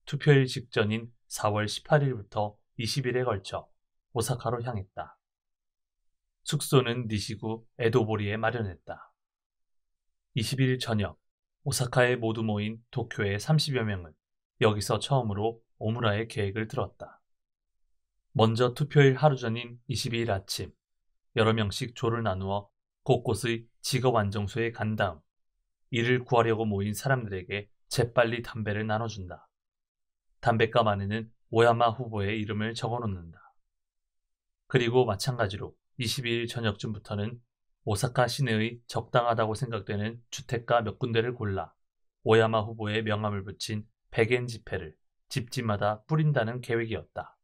투표일 직전인 4월 18일부터 20일에 걸쳐 오사카로 향했다. 숙소는 니시구 에도보리에 마련했다. 20일 저녁 오사카에 모두 모인 도쿄의 30여 명은 여기서 처음으로 오무라의 계획을 들었다. 먼저 투표일 하루 전인 22일 아침 여러 명씩 조를 나누어 곳곳의 직업안정소에 간 다음 이를 구하려고 모인 사람들에게 재빨리 담배를 나눠준다. 담뱃감 안에는 오야마 후보의 이름을 적어놓는다. 그리고 마찬가지로 22일 저녁쯤부터는 오사카 시내의 적당하다고 생각되는 주택가 몇 군데를 골라 오야마 후보의 명함을 붙인 백엔 지폐를 집집마다 뿌린다는 계획이었다.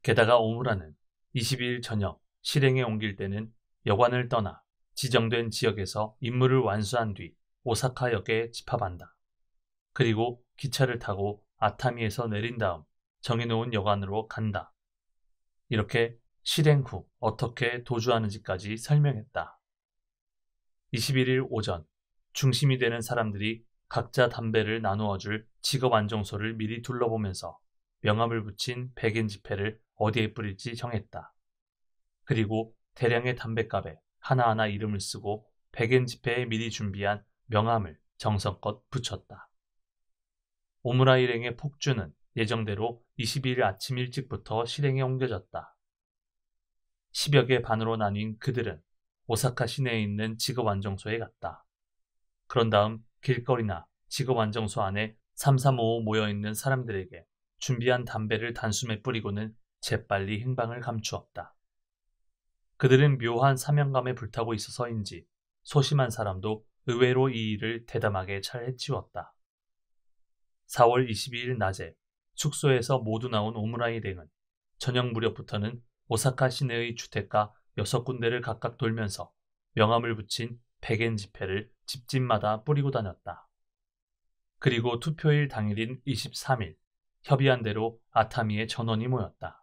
게다가 오무라는 22일 저녁 실행에 옮길 때는 여관을 떠나 지정된 지역에서 임무를 완수한 뒤 오사카역에 집합한다. 그리고 기차를 타고 아타미에서 내린 다음 정해놓은 여관으로 간다. 이렇게 실행 후 어떻게 도주하는지까지 설명했다. 21일 오전 중심이 되는 사람들이 각자 담배를 나누어줄 직업안정소를 미리 둘러보면서 명함을 붙인 백엔 지폐를 어디에 뿌릴지 정했다. 그리고 대량의 담뱃갑에 하나하나 이름을 쓰고 백엔 지폐에 미리 준비한 명함을 정성껏 붙였다. 오무라 일행의 폭주는 예정대로 22일 아침 일찍부터 실행에 옮겨졌다. 10여 개 반으로 나뉜 그들은 오사카 시내에 있는 직업안정소에 갔다. 그런 다음 길거리나 직업안정소 안에 3355 모여있는 사람들에게 준비한 담배를 단숨에 뿌리고는 재빨리 행방을 감추었다. 그들은 묘한 사명감에 불타고 있어서인지 소심한 사람도 의외로 이 일을 대담하게 잘 해치웠다. 4월 22일 낮에 숙소에서 모두 나온 오무라 일행은 저녁 무렵부터는 오사카 시내의 주택가 6군데를 각각 돌면서 명함을 붙인 백엔 지폐를 집집마다 뿌리고 다녔다. 그리고 투표일 당일인 23일 협의한 대로 아타미에 전원이 모였다.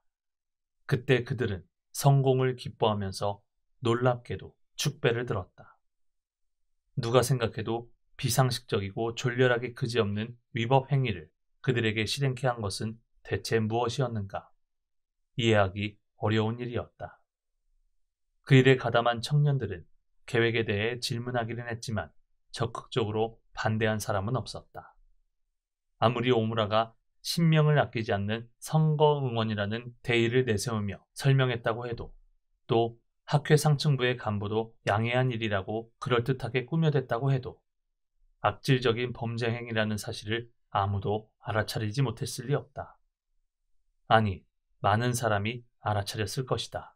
그때 그들은 성공을 기뻐하면서 놀랍게도 축배를 들었다. 누가 생각해도 비상식적이고 졸렬하게 그지없는 위법 행위를 그들에게 실행케 한 것은 대체 무엇이었는가? 이해하기 어려운 일이었다. 그 일에 가담한 청년들은 계획에 대해 질문하기는 했지만 적극적으로 반대한 사람은 없었다. 아무리 오무라가 신명을 아끼지 않는 선거 응원이라는 대의를 내세우며 설명했다고 해도, 또 학회 상층부의 간부도 양해한 일이라고 그럴듯하게 꾸며댔다고 해도 악질적인 범죄 행위라는 사실을 아무도 알아차리지 못했을 리 없다. 아니, 많은 사람이 알아차렸을 것이다.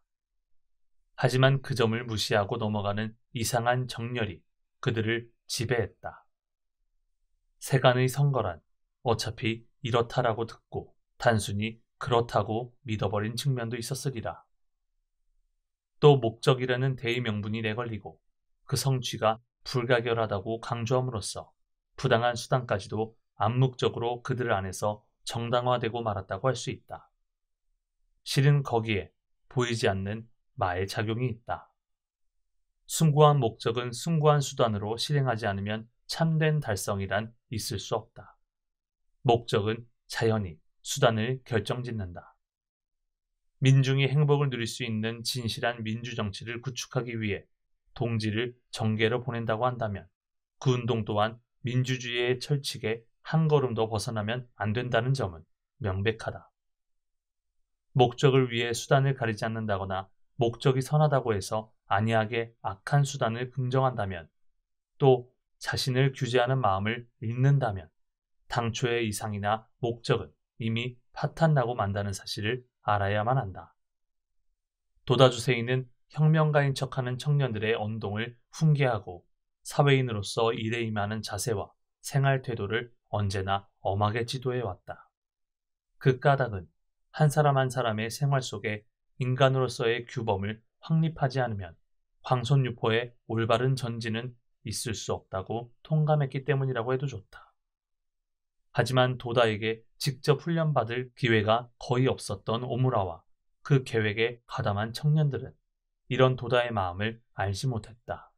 하지만 그 점을 무시하고 넘어가는 이상한 정열이 그들을 지배했다. 세간의 선거란 어차피 이렇다라고 듣고 단순히 그렇다고 믿어버린 측면도 있었으리라. 또 목적이라는 대의 명분이 내걸리고 그 성취가 불가결하다고 강조함으로써 부당한 수단까지도 암묵적으로 그들 안에서 정당화되고 말았다고 할 수 있다. 실은 거기에 보이지 않는 마의 작용이 있다. 숭고한 목적은 숭고한 수단으로 실행하지 않으면 참된 달성이란 있을 수 없다. 목적은 자연히 수단을 결정짓는다. 민중이 행복을 누릴 수 있는 진실한 민주정치를 구축하기 위해 동지를 정계로 보낸다고 한다면 그 운동 또한 민주주의의 철칙에 한 걸음도 벗어나면 안 된다는 점은 명백하다. 목적을 위해 수단을 가리지 않는다거나 목적이 선하다고 해서 안이하게 악한 수단을 긍정한다면, 또 자신을 규제하는 마음을 잃는다면 당초의 이상이나 목적은 이미 파탄나고 만다는 사실을 알아야만 한다. 도다주세이는 혁명가인 척하는 청년들의 언동을 훈계하고 사회인으로서 일에 임하는 자세와 생활 태도를 언제나 엄하게 지도해왔다. 그 까닭은 한 사람 한 사람의 생활 속에 인간으로서의 규범을 확립하지 않으면 황손유포의 올바른 전진은 있을 수 없다고 통감했기 때문이라고 해도 좋다. 하지만 도다에게 직접 훈련받을 기회가 거의 없었던 오무라와 그 계획에 가담한 청년들은 이런 도다의 마음을 알지 못했다.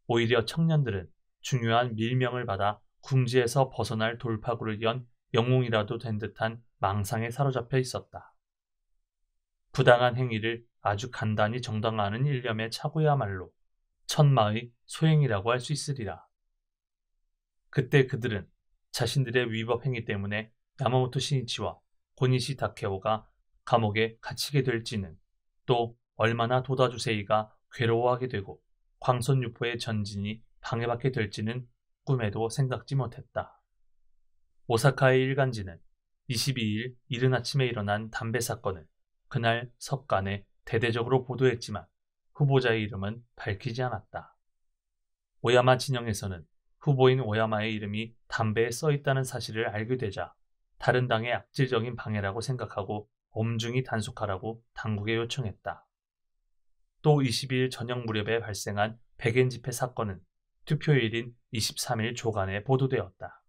오히려 청년들은 중요한 밀명을 받아 궁지에서 벗어날 돌파구를 연 영웅이라도 된 듯한 망상에 사로잡혀 있었다. 부당한 행위를 아주 간단히 정당화하는 일념의 착오야말로 천마의 소행이라고 할 수 있으리라. 그때 그들은 자신들의 위법 행위 때문에 야마모토 신이치와 고니시 다케오가 감옥에 갇히게 될지는, 또 얼마나 도다주세이가 괴로워하게 되고 광선유포의 전진이 방해받게 될지는 꿈에도 생각지 못했다. 오사카의 일간지는 22일 이른 아침에 일어난 담배 사건을 그날 석간에 대대적으로 보도했지만 후보자의 이름은 밝히지 않았다. 오야마 진영에서는 후보인 오야마의 이름이 담배에 써있다는 사실을 알게 되자 다른 당의 악질적인 방해라고 생각하고 엄중히 단속하라고 당국에 요청했다. 또 22일 저녁 무렵에 발생한 백엔 집회 사건은 투표일인 23일 조간에 보도되었다.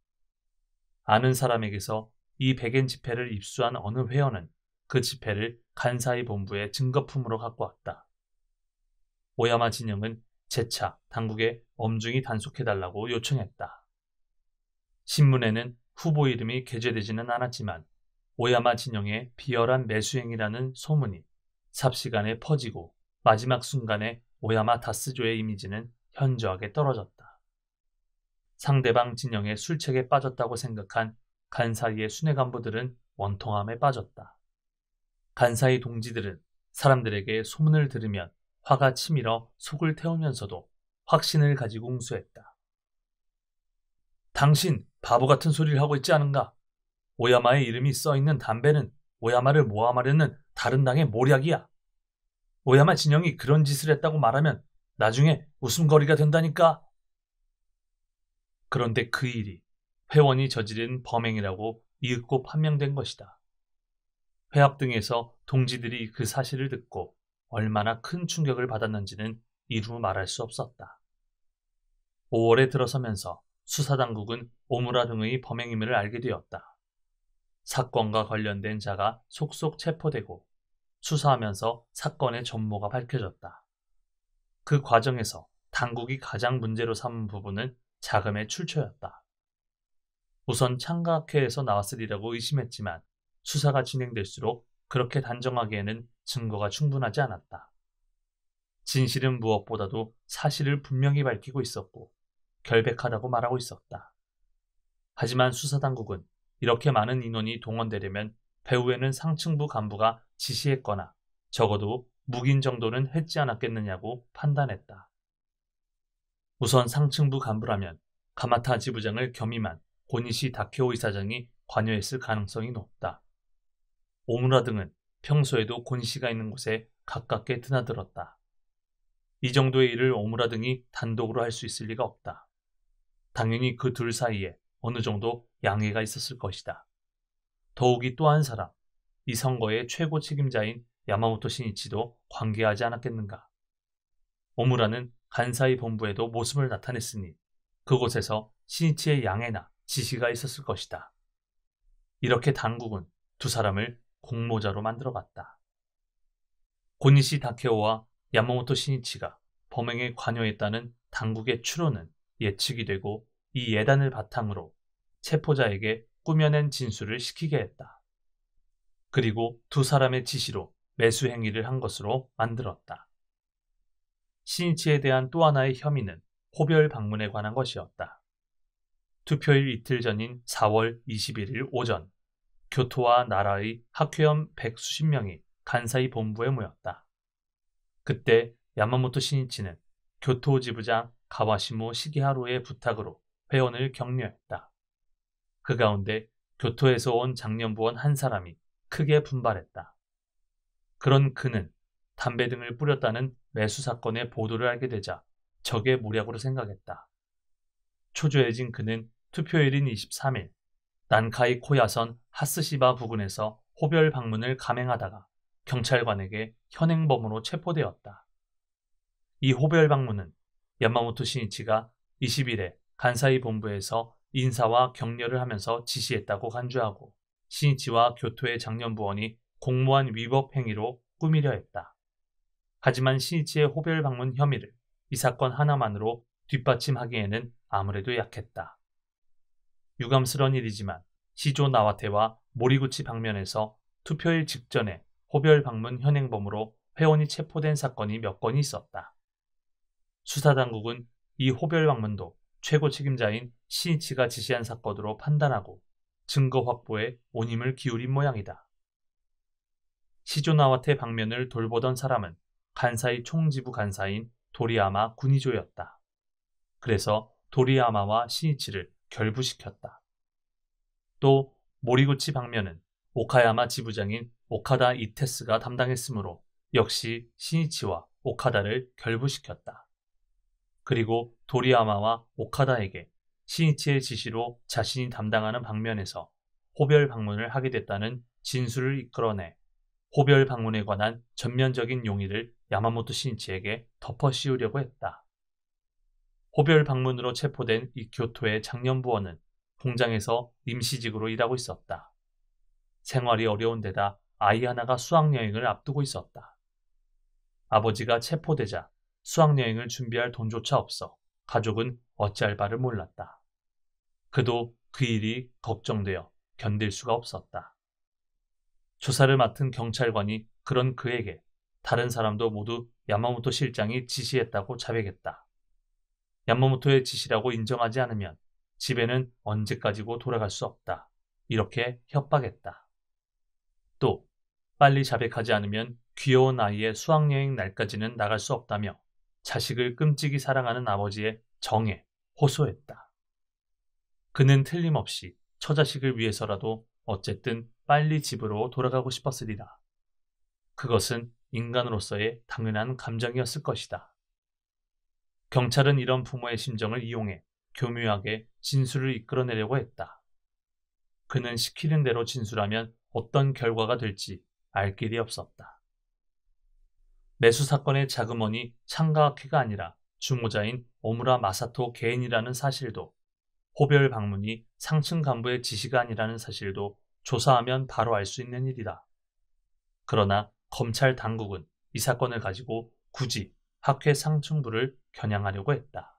아는 사람에게서 이 백엔 집회를 입수한 어느 회원은 그 집회를 간사이 본부에 증거품으로 갖고 왔다. 오야마 진영은 재차 당국에 엄중히 단속해달라고 요청했다. 신문에는 후보 이름이 게재되지는 않았지만 오야마 진영의 비열한 매수행이라는 소문이 삽시간에 퍼지고 마지막 순간에 오야마 다스조의 이미지는 현저하게 떨어졌다. 상대방 진영의 술책에 빠졌다고 생각한 간사이의 수뇌 간부들은 원통함에 빠졌다. 간사이 동지들은 사람들에게 소문을 들으면 화가 치밀어 속을 태우면서도 확신을 가지고 응수했다. 당신 바보 같은 소리를 하고 있지 않은가? 오야마의 이름이 써있는 담배는 오야마를 모함하려는 다른 당의 모략이야. 오야마 진영이 그런 짓을 했다고 말하면 나중에 웃음거리가 된다니까. 그런데 그 일이 회원이 저지른 범행이라고 이윽고 판명된 것이다. 회합 등에서 동지들이 그 사실을 듣고 얼마나 큰 충격을 받았는지는 이루 말할 수 없었다. 5월에 들어서면서 수사당국은 오무라 등의 범행임을 알게 되었다. 사건과 관련된 자가 속속 체포되고 수사하면서 사건의 전모가 밝혀졌다. 그 과정에서 당국이 가장 문제로 삼은 부분은 자금의 출처였다. 우선 창가학회에서 나왔으리라고 의심했지만 수사가 진행될수록 그렇게 단정하기에는 증거가 충분하지 않았다. 진실은 무엇보다도 사실을 분명히 밝히고 있었고 결백하다고 말하고 있었다. 하지만 수사당국은 이렇게 많은 인원이 동원되려면 배후에는 상층부 간부가 지시했거나 적어도 묵인 정도는 했지 않았겠느냐고 판단했다. 우선 상층부 간부라면 가마타 지부장을 겸임한 고니시 다케오 이사장이 관여했을 가능성이 높다. 오무라 등은 평소에도 고니시가 있는 곳에 가깝게 드나들었다. 이 정도의 일을 오무라 등이 단독으로 할 수 있을 리가 없다. 당연히 그 둘 사이에 어느 정도 양해가 있었을 것이다. 더욱이 또 한 사람, 이 선거의 최고 책임자인 야마모토 신이치도 관계하지 않았겠는가. 오무라는 간사이 본부에도 모습을 나타냈으니 그곳에서 신이치의 양해나 지시가 있었을 것이다. 이렇게 당국은 두 사람을 공모자로 만들어갔다. 고니시 다케오와 야마모토 신이치가 범행에 관여했다는 당국의 추론은 예측이 되고 이 예단을 바탕으로 체포자에게 꾸며낸 진술을 시키게 했다. 그리고 두 사람의 지시로 매수 행위를 한 것으로 만들었다. 신이치에 대한 또 하나의 혐의는 호별 방문에 관한 것이었다. 투표일 이틀 전인 4월 21일 오전, 교토와 나라의 학회원 100수십 명이 간사이 본부에 모였다. 그때 야마모토 신이치는 교토 지부장 가와시모 시게하루의 부탁으로 회원을 격려했다. 그 가운데 교토에서 온 장년부원 한 사람이 크게 분발했다. 그런 그는 담배 등을 뿌렸다는 매수 사건의 보도를 알게 되자 적의 모략으로 생각했다. 초조해진 그는 투표일인 23일 난카이 코야선 하스시바 부근에서 호별 방문을 감행하다가 경찰관에게 현행범으로 체포되었다. 이 호별 방문은 야마모토 신이치가 20일에 간사이 본부에서 인사와 격려를 하면서 지시했다고 간주하고 신이치와 교토의 장년부원이 공모한 위법 행위로 꾸미려 했다. 하지만 신이치의 호별 방문 혐의를 이 사건 하나만으로 뒷받침하기에는 아무래도 약했다. 유감스러운 일이지만 시조 나와테와 모리구치 방면에서 투표일 직전에 호별 방문 현행범으로 회원이 체포된 사건이 몇 건이 있었다. 수사당국은 이 호별 방문도 최고 책임자인 신이치가 지시한 사건으로 판단하고 증거 확보에 온 힘을 기울인 모양이다. 시조 나와테 방면을 돌보던 사람은 간사이 총지부 간사인 도리야마 군이조였다. 그래서 도리야마와 신이치를 결부시켰다. 또 모리구치 방면은 오카야마 지부장인 오카다 이테스가 담당했으므로 역시 신이치와 오카다를 결부시켰다. 그리고 도리야마와 오카다에게 신이치의 지시로 자신이 담당하는 방면에서 호별 방문을 하게 됐다는 진술을 이끌어내 호별 방문에 관한 전면적인 용의를 야마모토 신이치에게 덮어씌우려고 했다. 호별 방문으로 체포된 이 교토의 장년부원은 공장에서 임시직으로 일하고 있었다. 생활이 어려운 데다 아이 하나가 수학여행을 앞두고 있었다. 아버지가 체포되자 수학여행을 준비할 돈조차 없어 가족은 어찌할 바를 몰랐다. 그도 그 일이 걱정되어 견딜 수가 없었다. 조사를 맡은 경찰관이 그런 그에게 다른 사람도 모두 야마모토 실장이 지시했다고 자백했다. 야마모토의 지시라고 인정하지 않으면 집에는 언제까지고 돌아갈 수 없다. 이렇게 협박했다. 또 빨리 자백하지 않으면 귀여운 아이의 수학여행 날까지는 나갈 수 없다며 자식을 끔찍이 사랑하는 아버지의 정에 호소했다. 그는 틀림없이 처자식을 위해서라도 어쨌든 빨리 집으로 돌아가고 싶었으리라. 그것은 인간으로서의 당연한 감정이었을 것이다. 경찰은 이런 부모의 심정을 이용해 교묘하게 진술을 이끌어내려고 했다. 그는 시키는 대로 진술하면 어떤 결과가 될지 알 길이 없었다. 매수 사건의 자금원이 창가학회가 아니라 주모자인 오무라 마사토 개인이라는 사실도, 호별 방문이 상층 간부의 지시가 아니라는 사실도 조사하면 바로 알 수 있는 일이다. 그러나 검찰 당국은 이 사건을 가지고 굳이 학회 상층부를 겨냥하려고 했다.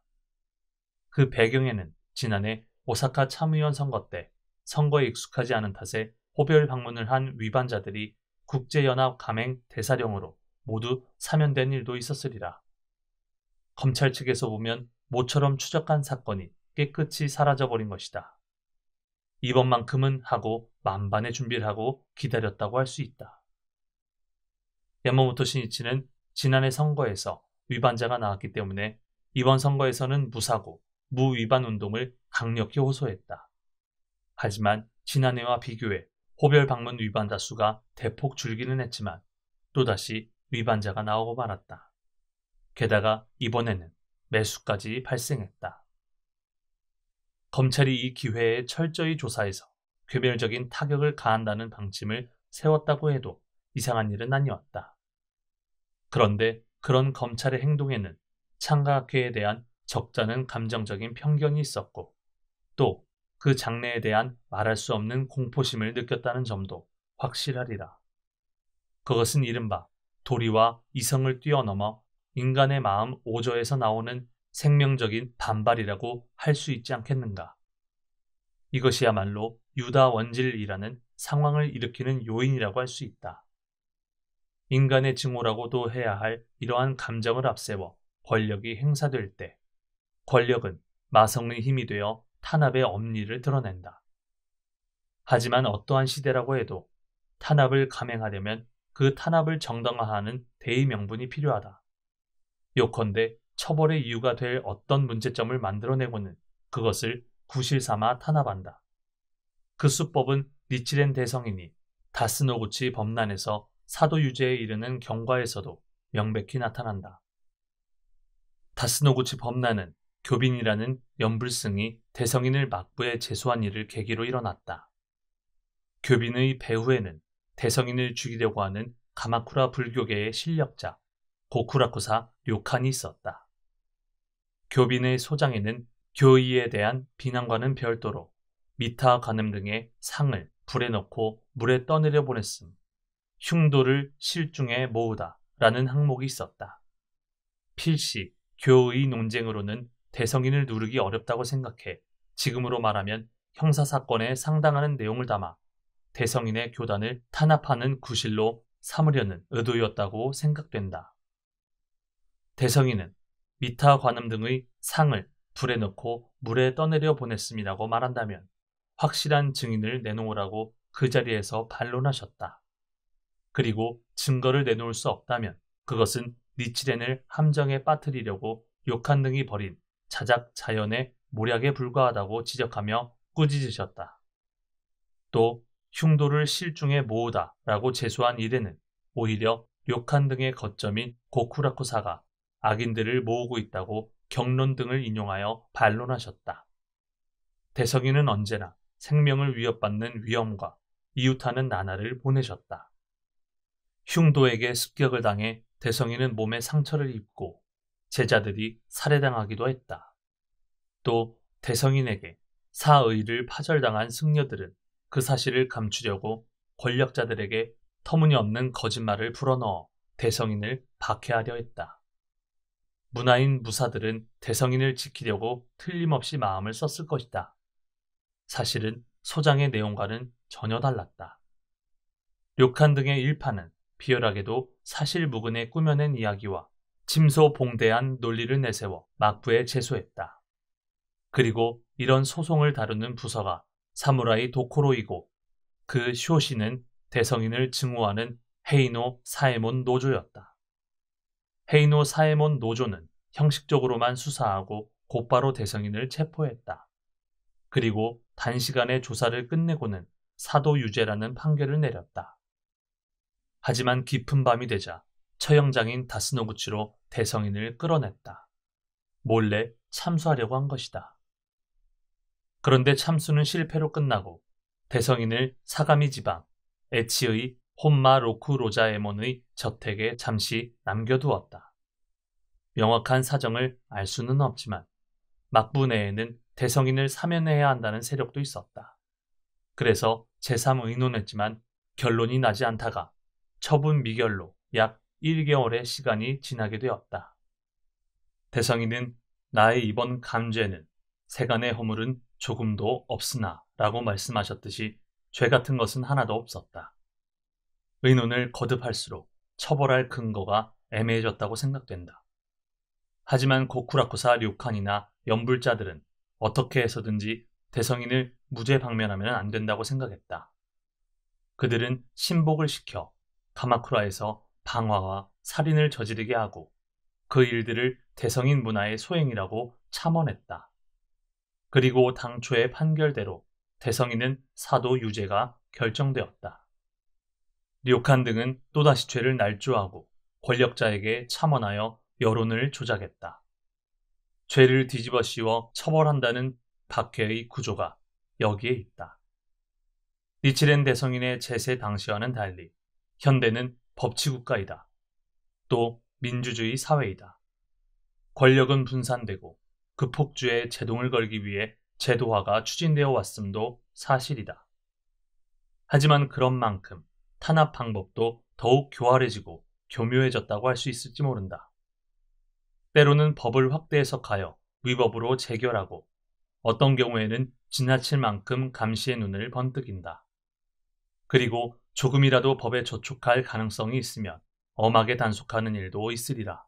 그 배경에는 지난해 오사카 참의원 선거 때 선거에 익숙하지 않은 탓에 호별 방문을 한 위반자들이 국제연합 가맹 대사령으로 모두 사면된 일도 있었으리라. 검찰 측에서 보면 모처럼 추적한 사건이 깨끗이 사라져버린 것이다. 이번만큼은 하고 만반의 준비를 하고 기다렸다고 할 수 있다. 야마모토 신이치는 지난해 선거에서 위반자가 나왔기 때문에 이번 선거에서는 무사고 무위반 운동을 강력히 호소했다. 하지만 지난해와 비교해 호별 방문 위반자 수가 대폭 줄기는 했지만 또다시 위반자가 나오고 말았다. 게다가 이번에는 매수까지 발생했다. 검찰이 이 기회에 철저히 조사해서 괴멸적인 타격을 가한다는 방침을 세웠다고 해도 이상한 일은 아니었다. 그런데 그런 검찰의 행동에는 창가학회에 대한 적잖은 감정적인 편견이 있었고 또 그 장래에 대한 말할 수 없는 공포심을 느꼈다는 점도 확실하리라. 그것은 이른바 도리와 이성을 뛰어넘어 인간의 마음 오저에서 나오는 생명적인 반발이라고 할 수 있지 않겠는가. 이것이야말로 유다 원질이라는 상황을 일으키는 요인이라고 할 수 있다. 인간의 증오라고도 해야 할 이러한 감정을 앞세워 권력이 행사될 때 권력은 마성의 힘이 되어 탄압의 엄리를 드러낸다. 하지만 어떠한 시대라고 해도 탄압을 감행하려면 그 탄압을 정당화하는 대의 명분이 필요하다. 요컨대 처벌의 이유가 될 어떤 문제점을 만들어내고는 그것을 구실삼아 탄압한다. 그 수법은 니치렌 대성인이 다스노구치 범난에서 사도 유죄에 이르는 경과에서도 명백히 나타난다. 다스노구치 범난은 교빈이라는 연불승이 대성인을 막부에 제소한 일을 계기로 일어났다. 교빈의 배후에는 대성인을 죽이려고 하는 가마쿠라 불교계의 실력자 고쿠라쿠사 료칸이 있었다. 교빈의 소장에는 교의에 대한 비난과는 별도로 미타 관음 등의 상을 불에 넣고 물에 떠내려 보냈음, 흉도를 실중에 모으다 라는 항목이 있었다. 필시 교의 논쟁으로는 대성인을 누르기 어렵다고 생각해 지금으로 말하면 형사사건에 상당하는 내용을 담아 대성인의 교단을 탄압하는 구실로 삼으려는 의도였다고 생각된다. 대성인은 미타 관음 등의 상을 불에 넣고 물에 떠내려 보냈음이라고 말한다면 확실한 증인을 내놓으라고 그 자리에서 반론하셨다. 그리고 증거를 내놓을 수 없다면 그것은 니치렌을 함정에 빠뜨리려고 욕한 등이 벌인 자작자연의 모략에 불과하다고 지적하며 꾸짖으셨다. 또 흉도를 실중에 모으다 라고 제소한 일에는 오히려 욕한 등의 거점인 고쿠라쿠사가 악인들을 모으고 있다고 경론 등을 인용하여 반론하셨다. 대성인은 언제나 생명을 위협받는 위험과 이웃하는 나날을 보내셨다. 흉도에게 습격을 당해 대성인은 몸에 상처를 입고 제자들이 살해당하기도 했다. 또 대성인에게 사의를 파절당한 승려들은 그 사실을 감추려고 권력자들에게 터무니없는 거짓말을 불어넣어 대성인을 박해하려 했다. 문화인 무사들은 대성인을 지키려고 틀림없이 마음을 썼을 것이다. 사실은 소장의 내용과는 전혀 달랐다. 료칸 등의 일파는 비열하게도 사실무근에 꾸며낸 이야기와 침소봉대한 논리를 내세워 막부에 제소했다. 그리고 이런 소송을 다루는 부서가 사무라이 도코로이고 그 쇼시는 대성인을 증오하는 헤이노 사에몬 노조였다. 헤이노 사에몬 노조는 형식적으로만 수사하고 곧바로 대성인을 체포했다. 그리고 단시간에 조사를 끝내고는 사도 유죄라는 판결을 내렸다. 하지만 깊은 밤이 되자 처형장인 다스노구치로 대성인을 끌어냈다. 몰래 참수하려고 한 것이다. 그런데 참수는 실패로 끝나고 대성인을 사가미 지방 에치의 혼마 로쿠로자에몬의 저택에 잠시 남겨두었다. 명확한 사정을 알 수는 없지만 막부 내에는 대성인을 사면해야 한다는 세력도 있었다. 그래서 제3의논했지만 결론이 나지 않다가 처분 미결로 약 1개월의 시간이 지나게 되었다. 대성인은 나의 이번 감죄는 세간의 허물은 조금도 없으나 라고 말씀하셨듯이 죄 같은 것은 하나도 없었다. 의논을 거듭할수록 처벌할 근거가 애매해졌다고 생각된다. 하지만 고쿠라쿠사 료칸이나 연불자들은 어떻게 해서든지 대성인을 무죄 방면하면 안 된다고 생각했다. 그들은 신복을 시켜 카마쿠라에서 방화와 살인을 저지르게 하고 그 일들을 대성인 문화의 소행이라고 참언했다. 그리고 당초의 판결대로 대성인은 사도 유죄가 결정되었다. 료칸 등은 또다시 죄를 날조하고 권력자에게 참언하여 여론을 조작했다. 죄를 뒤집어 씌워 처벌한다는 박해의 구조가 여기에 있다. 니치렌 대성인의 제세 당시와는 달리 현대는 법치국가이다. 또 민주주의 사회이다. 권력은 분산되고 그 폭주에 제동을 걸기 위해 제도화가 추진되어 왔음도 사실이다. 하지만 그런 만큼 탄압 방법도 더욱 교활해지고 교묘해졌다고 할 수 있을지 모른다. 때로는 법을 확대 해석하여 위법으로 재결하고 어떤 경우에는 지나칠 만큼 감시의 눈을 번뜩인다. 그리고 조금이라도 법에 저촉할 가능성이 있으면 엄하게 단속하는 일도 있으리라.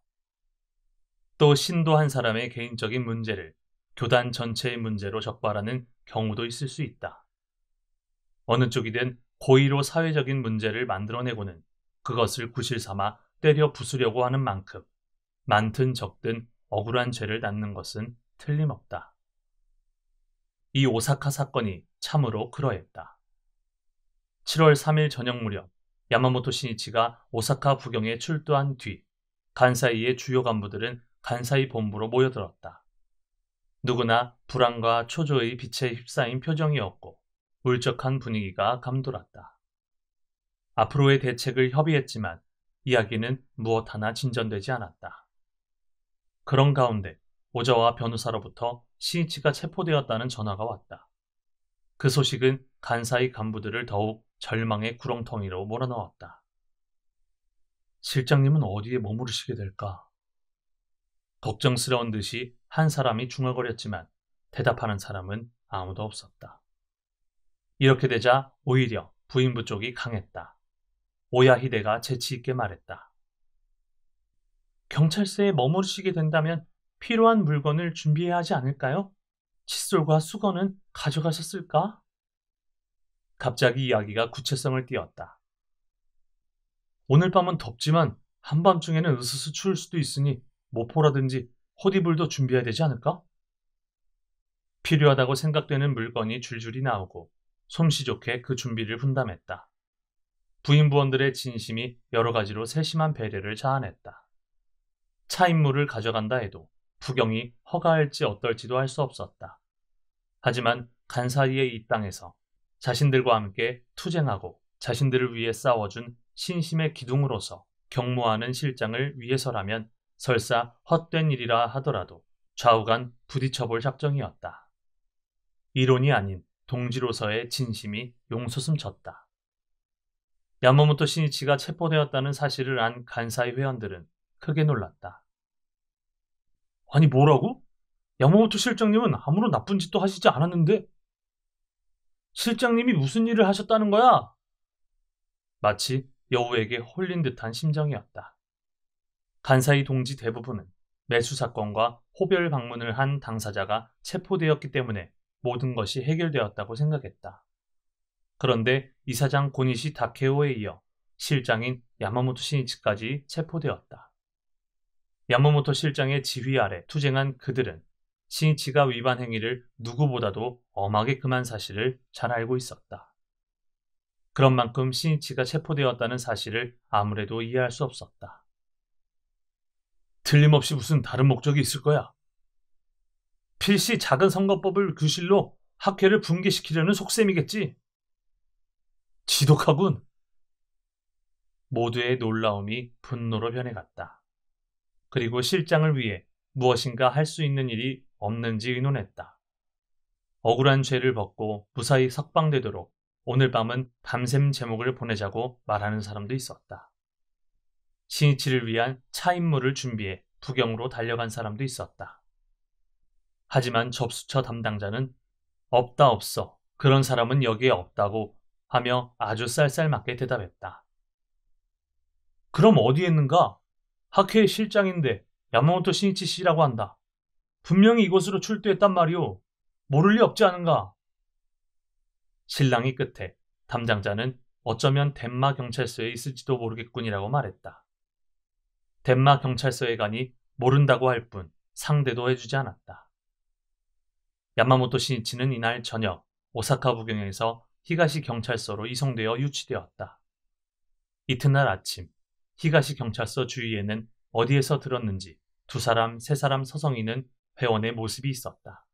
또 신도 한 사람의 개인적인 문제를 교단 전체의 문제로 적발하는 경우도 있을 수 있다. 어느 쪽이든 고의로 사회적인 문제를 만들어내고는 그것을 구실 삼아 때려 부수려고 하는 만큼 많든 적든 억울한 죄를 낳는 것은 틀림없다. 이 오사카 사건이 참으로 그러했다. 7월 3일 저녁 무렵 야마모토 신이치가 오사카 부경에 출두한 뒤 간사이의 주요 간부들은 간사이 본부로 모여들었다. 누구나 불안과 초조의 빛에 휩싸인 표정이었고 울적한 분위기가 감돌았다. 앞으로의 대책을 협의했지만 이야기는 무엇 하나 진전되지 않았다. 그런 가운데 오자와 변호사로부터 신이치가 체포되었다는 전화가 왔다. 그 소식은 간사이 간부들을 더욱 절망의 구렁텅이로 몰아넣었다. 실장님은 어디에 머무르시게 될까? 걱정스러운 듯이 한 사람이 중얼거렸지만 대답하는 사람은 아무도 없었다. 이렇게 되자 오히려 부인부 쪽이 강했다. 오야히데가 재치있게 말했다. 경찰서에 머무르시게 된다면 필요한 물건을 준비해야 하지 않을까요? 칫솔과 수건은 가져가셨을까? 갑자기 이야기가 구체성을 띠었다. 오늘 밤은 덥지만 한밤중에는 으스스 추울 수도 있으니 모포라든지 호디불도 준비해야 되지 않을까? 필요하다고 생각되는 물건이 줄줄이 나오고 솜씨 좋게 그 준비를 분담했다. 부인부원들의 진심이 여러 가지로 세심한 배려를 자아냈다. 차인물을 가져간다 해도 부경이 허가할지 어떨지도 알 수 없었다. 하지만 간사이의 이 땅에서 자신들과 함께 투쟁하고 자신들을 위해 싸워준 신심의 기둥으로서 경무하는 실장을 위해서라면 설사 헛된 일이라 하더라도 좌우간 부딪혀볼 작정이었다. 이론이 아닌 동지로서의 진심이 용솟음쳤다. 야마모토 신이치가 체포되었다는 사실을 안 간사이 회원들은 크게 놀랐다. 아니 뭐라고? 야마모토 실장님은 아무런 나쁜 짓도 하시지 않았는데? 실장님이 무슨 일을 하셨다는 거야? 마치 여우에게 홀린 듯한 심정이었다. 간사이 동지 대부분은 매수 사건과 호별 방문을 한 당사자가 체포되었기 때문에 모든 것이 해결되었다고 생각했다. 그런데 이사장 고니시 다케오에 이어 실장인 야마모토 신이치까지 체포되었다. 야마모토 실장의 지휘 아래 투쟁한 그들은 신이치가 위반 행위를 누구보다도 엄하게 금한 사실을 잘 알고 있었다. 그런 만큼 신이치가 체포되었다는 사실을 아무래도 이해할 수 없었다. 틀림없이 무슨 다른 목적이 있을 거야. 필시 작은 선거법을 규실로 학회를 붕괴시키려는 속셈이겠지. 지독하군. 모두의 놀라움이 분노로 변해갔다. 그리고 실장을 위해 무엇인가 할 수 있는 일이 없는지 의논했다. 억울한 죄를 벗고 무사히 석방되도록 오늘 밤은 밤샘 제목을 보내자고 말하는 사람도 있었다. 신이치를 위한 차인물을 준비해 부경으로 달려간 사람도 있었다. 하지만 접수처 담당자는 없다 없어. 그런 사람은 여기에 없다고 하며 아주 쌀쌀맞게 대답했다. 그럼 어디에 있는가? 학회의 실장인데 야마모토 신이치 씨라고 한다. 분명히 이곳으로 출두했단 말이오. 모를 리 없지 않은가? 실랑이 끝에 담당자는 어쩌면 덴마 경찰서에 있을지도 모르겠군이라고 말했다. 덴마 경찰서에 가니 모른다고 할 뿐 상대도 해주지 않았다. 야마모토 신이치는 이날 저녁 오사카 부경에서 히가시 경찰서로 이송되어 유치되었다. 이튿날 아침 히가시 경찰서 주위에는 어디에서 들었는지 2사람, 3사람 서성이는 회원의 모습이 있었다.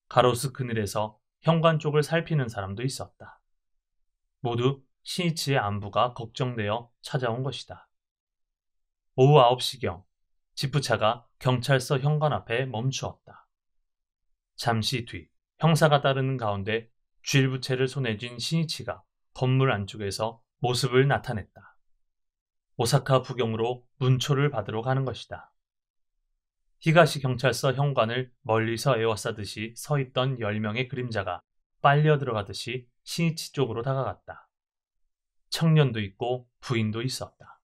가로수 그늘에서 현관 쪽을 살피는 사람도 있었다. 모두 신이치의 안부가 걱정되어 찾아온 것이다. 오후 9시경 지프차가 경찰서 현관 앞에 멈추었다. 잠시 뒤 형사가 따르는 가운데 쥘부채를 손에 쥔 신이치가 건물 안쪽에서 모습을 나타냈다. 오사카 부경으로 문초를 받으러 가는 것이다. 히가시 경찰서 현관을 멀리서 에워싸듯이 서있던 10명의 그림자가 빨려 들어가듯이 신이치 쪽으로 다가갔다. 청년도 있고 부인도 있었다.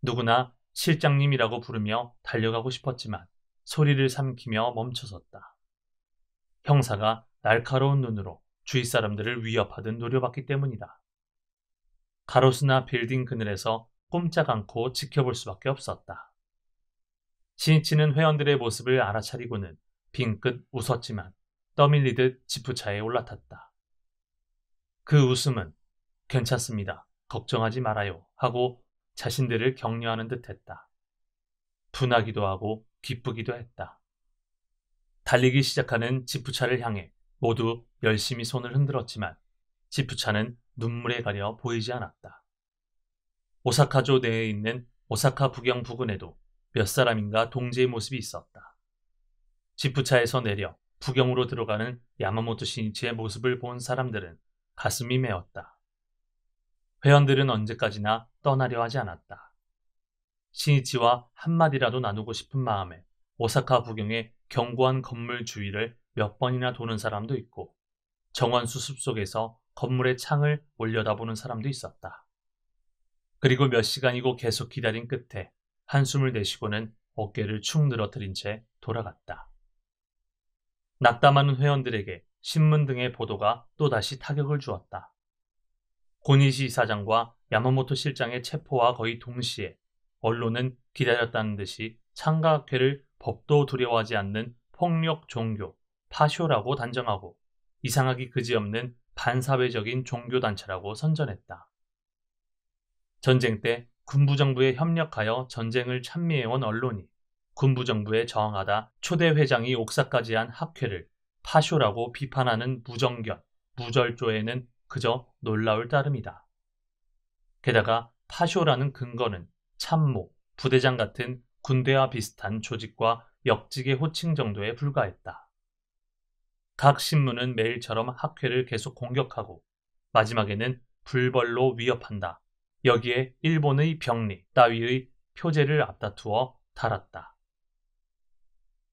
누구나 실장님이라고 부르며 달려가고 싶었지만 소리를 삼키며 멈춰섰다. 형사가 날카로운 눈으로 주위 사람들을 위협하듯 노려봤기 때문이다. 가로수나 빌딩 그늘에서 꼼짝 않고 지켜볼 수밖에 없었다. 신이치는 회원들의 모습을 알아차리고는 빙긋 웃었지만 떠밀리듯 지프차에 올라탔다. 그 웃음은 괜찮습니다. 걱정하지 말아요 하고 자신들을 격려하는 듯했다. 분하기도 하고 기쁘기도 했다. 달리기 시작하는 지프차를 향해 모두 열심히 손을 흔들었지만 지프차는 눈물에 가려 보이지 않았다. 오사카조 내에 있는 오사카 부경 부근에도 몇 사람인가 동지의 모습이 있었다. 지프차에서 내려 부경으로 들어가는 야마모토 신이치의 모습을 본 사람들은 가슴이 메었다. 회원들은 언제까지나 떠나려 하지 않았다. 신이치와 한마디라도 나누고 싶은 마음에 오사카 부경의 견고한 건물 주위를 몇 번이나 도는 사람도 있고 정원수 숲속에서 건물의 창을 올려다보는 사람도 있었다. 그리고 몇 시간이고 계속 기다린 끝에 한숨을 내쉬고는 어깨를 축 늘어뜨린 채 돌아갔다. 낙담하는 회원들에게 신문 등의 보도가 또다시 타격을 주었다. 고니시 이사장과 야마모토 실장의 체포와 거의 동시에 언론은 기다렸다는 듯이 창가학회를 법도 두려워하지 않는 폭력 종교, 파쇼라고 단정하고 이상하기 그지없는 반사회적인 종교단체라고 선전했다. 전쟁 때 군부정부에 협력하여 전쟁을 찬미해온 언론이 군부정부에 저항하다 초대 회장이 옥사까지 한 학회를 파쇼라고 비판하는 무정견, 무절조에는 그저 놀라울 따름이다. 게다가 파쇼라는 근거는 참모, 부대장 같은 군대와 비슷한 조직과 역직의 호칭 정도에 불과했다. 각 신문은 매일처럼 학회를 계속 공격하고 마지막에는 불벌로 위협한다. 여기에 일본의 병리 따위의 표제를 앞다투어 달았다.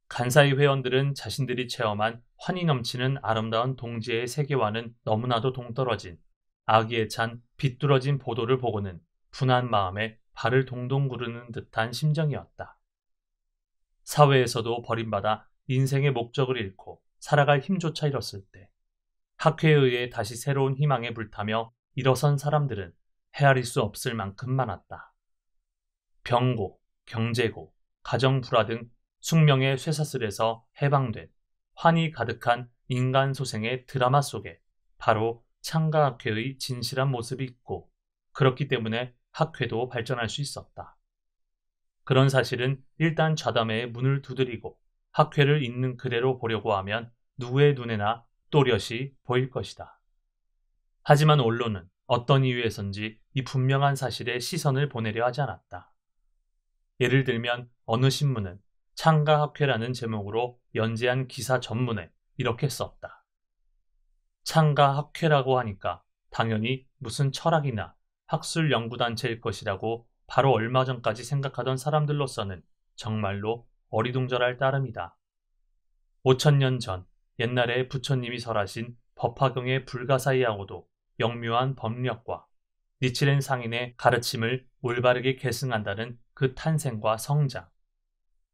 간사이 회원들은 자신들이 체험한 환희 넘치는 아름다운 동지의 세계와는 너무나도 동떨어진 악의에 찬 비뚤어진 보도를 보고는 분한 마음에 발을 동동 구르는 듯한 심정이었다. 사회에서도 버림받아 인생의 목적을 잃고 살아갈 힘조차 잃었을 때 학회에 의해 다시 새로운 희망에 불타며 일어선 사람들은 헤아릴 수 없을 만큼 많았다. 병고, 경제고, 가정불화 등 숙명의 쇠사슬에서 해방된 환희 가득한 인간 소생의 드라마 속에 바로 창가학회의 진실한 모습이 있고 그렇기 때문에 학회도 발전할 수 있었다. 그런 사실은 일단 좌담회의 문을 두드리고 학회를 있는 그대로 보려고 하면 누구의 눈에나 또렷이 보일 것이다. 하지만 언론은 어떤 이유에선지 이 분명한 사실에 시선을 보내려 하지 않았다. 예를 들면 어느 신문은 창가학회라는 제목으로 연재한 기사 전문에 이렇게 썼다. 창가학회라고 하니까 당연히 무슨 철학이나 학술 연구단체일 것이라고 바로 얼마 전까지 생각하던 사람들로서는 정말로 어리둥절할 따름이다. 5000년 전 옛날에 부처님이 설하신 법화경의 불가사의하고도 영묘한 법력과 니치렌 상인의 가르침을 올바르게 계승한다는 그 탄생과 성장,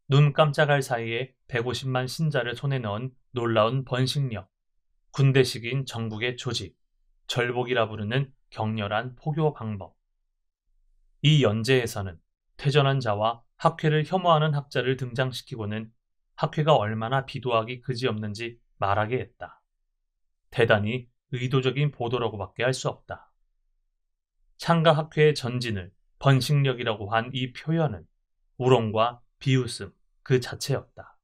눈 깜짝할 사이에 150만 신자를 손에 넣은 놀라운 번식력, 군대식인 전국의 조직, 절복이라 부르는 격렬한 포교 방법. 이 연재에서는 퇴전한 자와 학회를 혐오하는 학자를 등장시키고는 학회가 얼마나 비도하기 그지없는지 말하게 했다. 대단히 의도적인 보도라고밖에 할 수 없다. 창가 학회의 전진을 번식력이라고 한 이 표현은 우롱과 비웃음 그 자체였다.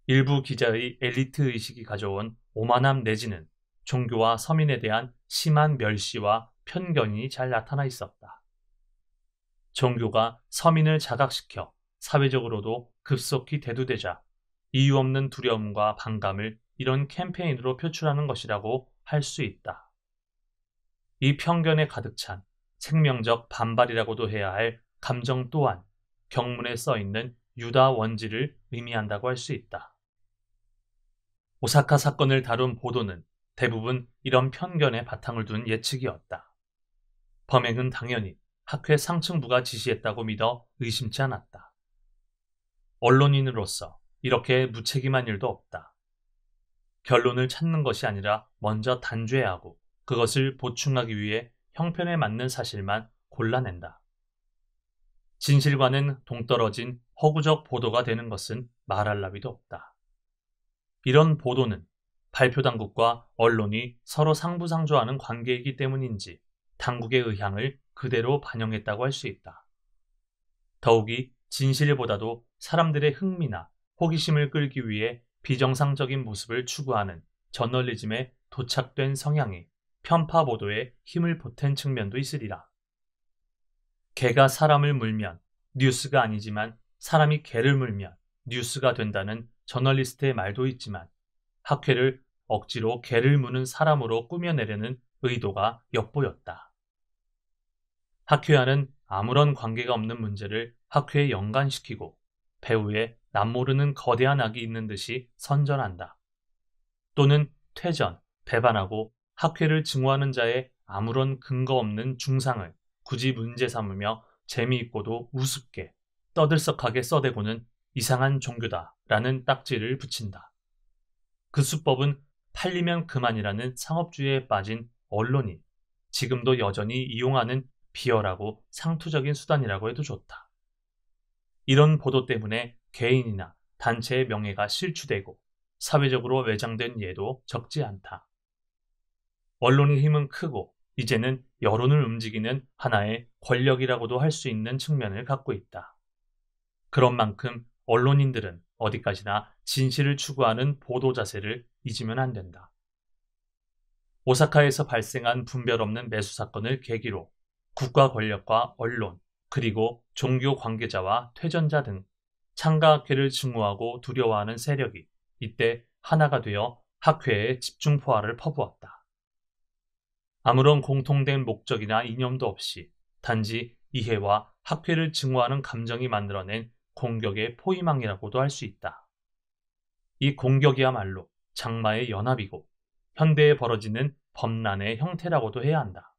일부 기자의 엘리트 의식이 가져온 오만함 내지는 종교와 서민에 대한 심한 멸시와 편견이 잘 나타나 있었다. 종교가 서민을 자각시켜 사회적으로도 급속히 대두되자 이유 없는 두려움과 반감을 이런 캠페인으로 표출하는 것이라고 할 수 있다. 이 편견에 가득 찬 생명적 반발이라고도 해야 할 감정 또한 경문에 써 있는 유다 원지를 의미한다고 할 수 있다. 오사카 사건을 다룬 보도는 대부분 이런 편견에 바탕을 둔 예측이었다. 범행은 당연히 학회 상층부가 지시했다고 믿어 의심치 않았다. 언론인으로서 이렇게 무책임한 일도 없다. 결론을 찾는 것이 아니라 먼저 단죄하고 그것을 보충하기 위해 형편에 맞는 사실만 골라낸다. 진실과는 동떨어진 허구적 보도가 되는 것은 말할 나위도 없다. 이런 보도는 발표 당국과 언론이 서로 상부상조하는 관계이기 때문인지 당국의 의향을 그대로 반영했다고 할 수 있다. 더욱이 진실보다도 사람들의 흥미나 호기심을 끌기 위해 비정상적인 모습을 추구하는 저널리즘에 도착된 성향이 편파 보도에 힘을 보탠 측면도 있으리라. 개가 사람을 물면 뉴스가 아니지만 사람이 개를 물면 뉴스가 된다는 저널리스트의 말도 있지만 학회를 억지로 개를 무는 사람으로 꾸며내려는 의도가 엿보였다. 학회와는 아무런 관계가 없는 문제를 학회에 연관시키고 배후에 남모르는 거대한 악이 있는 듯이 선전한다. 또는 퇴전, 배반하고 학회를 증오하는 자의 아무런 근거 없는 중상을 굳이 문제 삼으며 재미있고도 우습게 떠들썩하게 써대고는 이상한 종교다라는 딱지를 붙인다. 그 수법은 팔리면 그만이라는 상업주의에 빠진 언론이 지금도 여전히 이용하는 비열하고 상투적인 수단이라고 해도 좋다. 이런 보도 때문에 개인이나 단체의 명예가 실추되고 사회적으로 매장된 예도 적지 않다. 언론의 힘은 크고 이제는 여론을 움직이는 하나의 권력이라고도 할 수 있는 측면을 갖고 있다. 그런 만큼 언론인들은 어디까지나 진실을 추구하는 보도 자세를 잊으면 안 된다. 오사카에서 발생한 분별 없는 매수 사건을 계기로 국가 권력과 언론, 그리고 종교 관계자와 퇴전자 등 창가학회를 증오하고 두려워하는 세력이 이때 하나가 되어 학회에 집중포화를 퍼부었다. 아무런 공통된 목적이나 이념도 없이 단지 이해와 학회를 증오하는 감정이 만들어낸 공격의 포위망이라고도 할 수 있다. 이 공격이야말로 장마의 연합이고 현대에 벌어지는 범란의 형태라고도 해야 한다.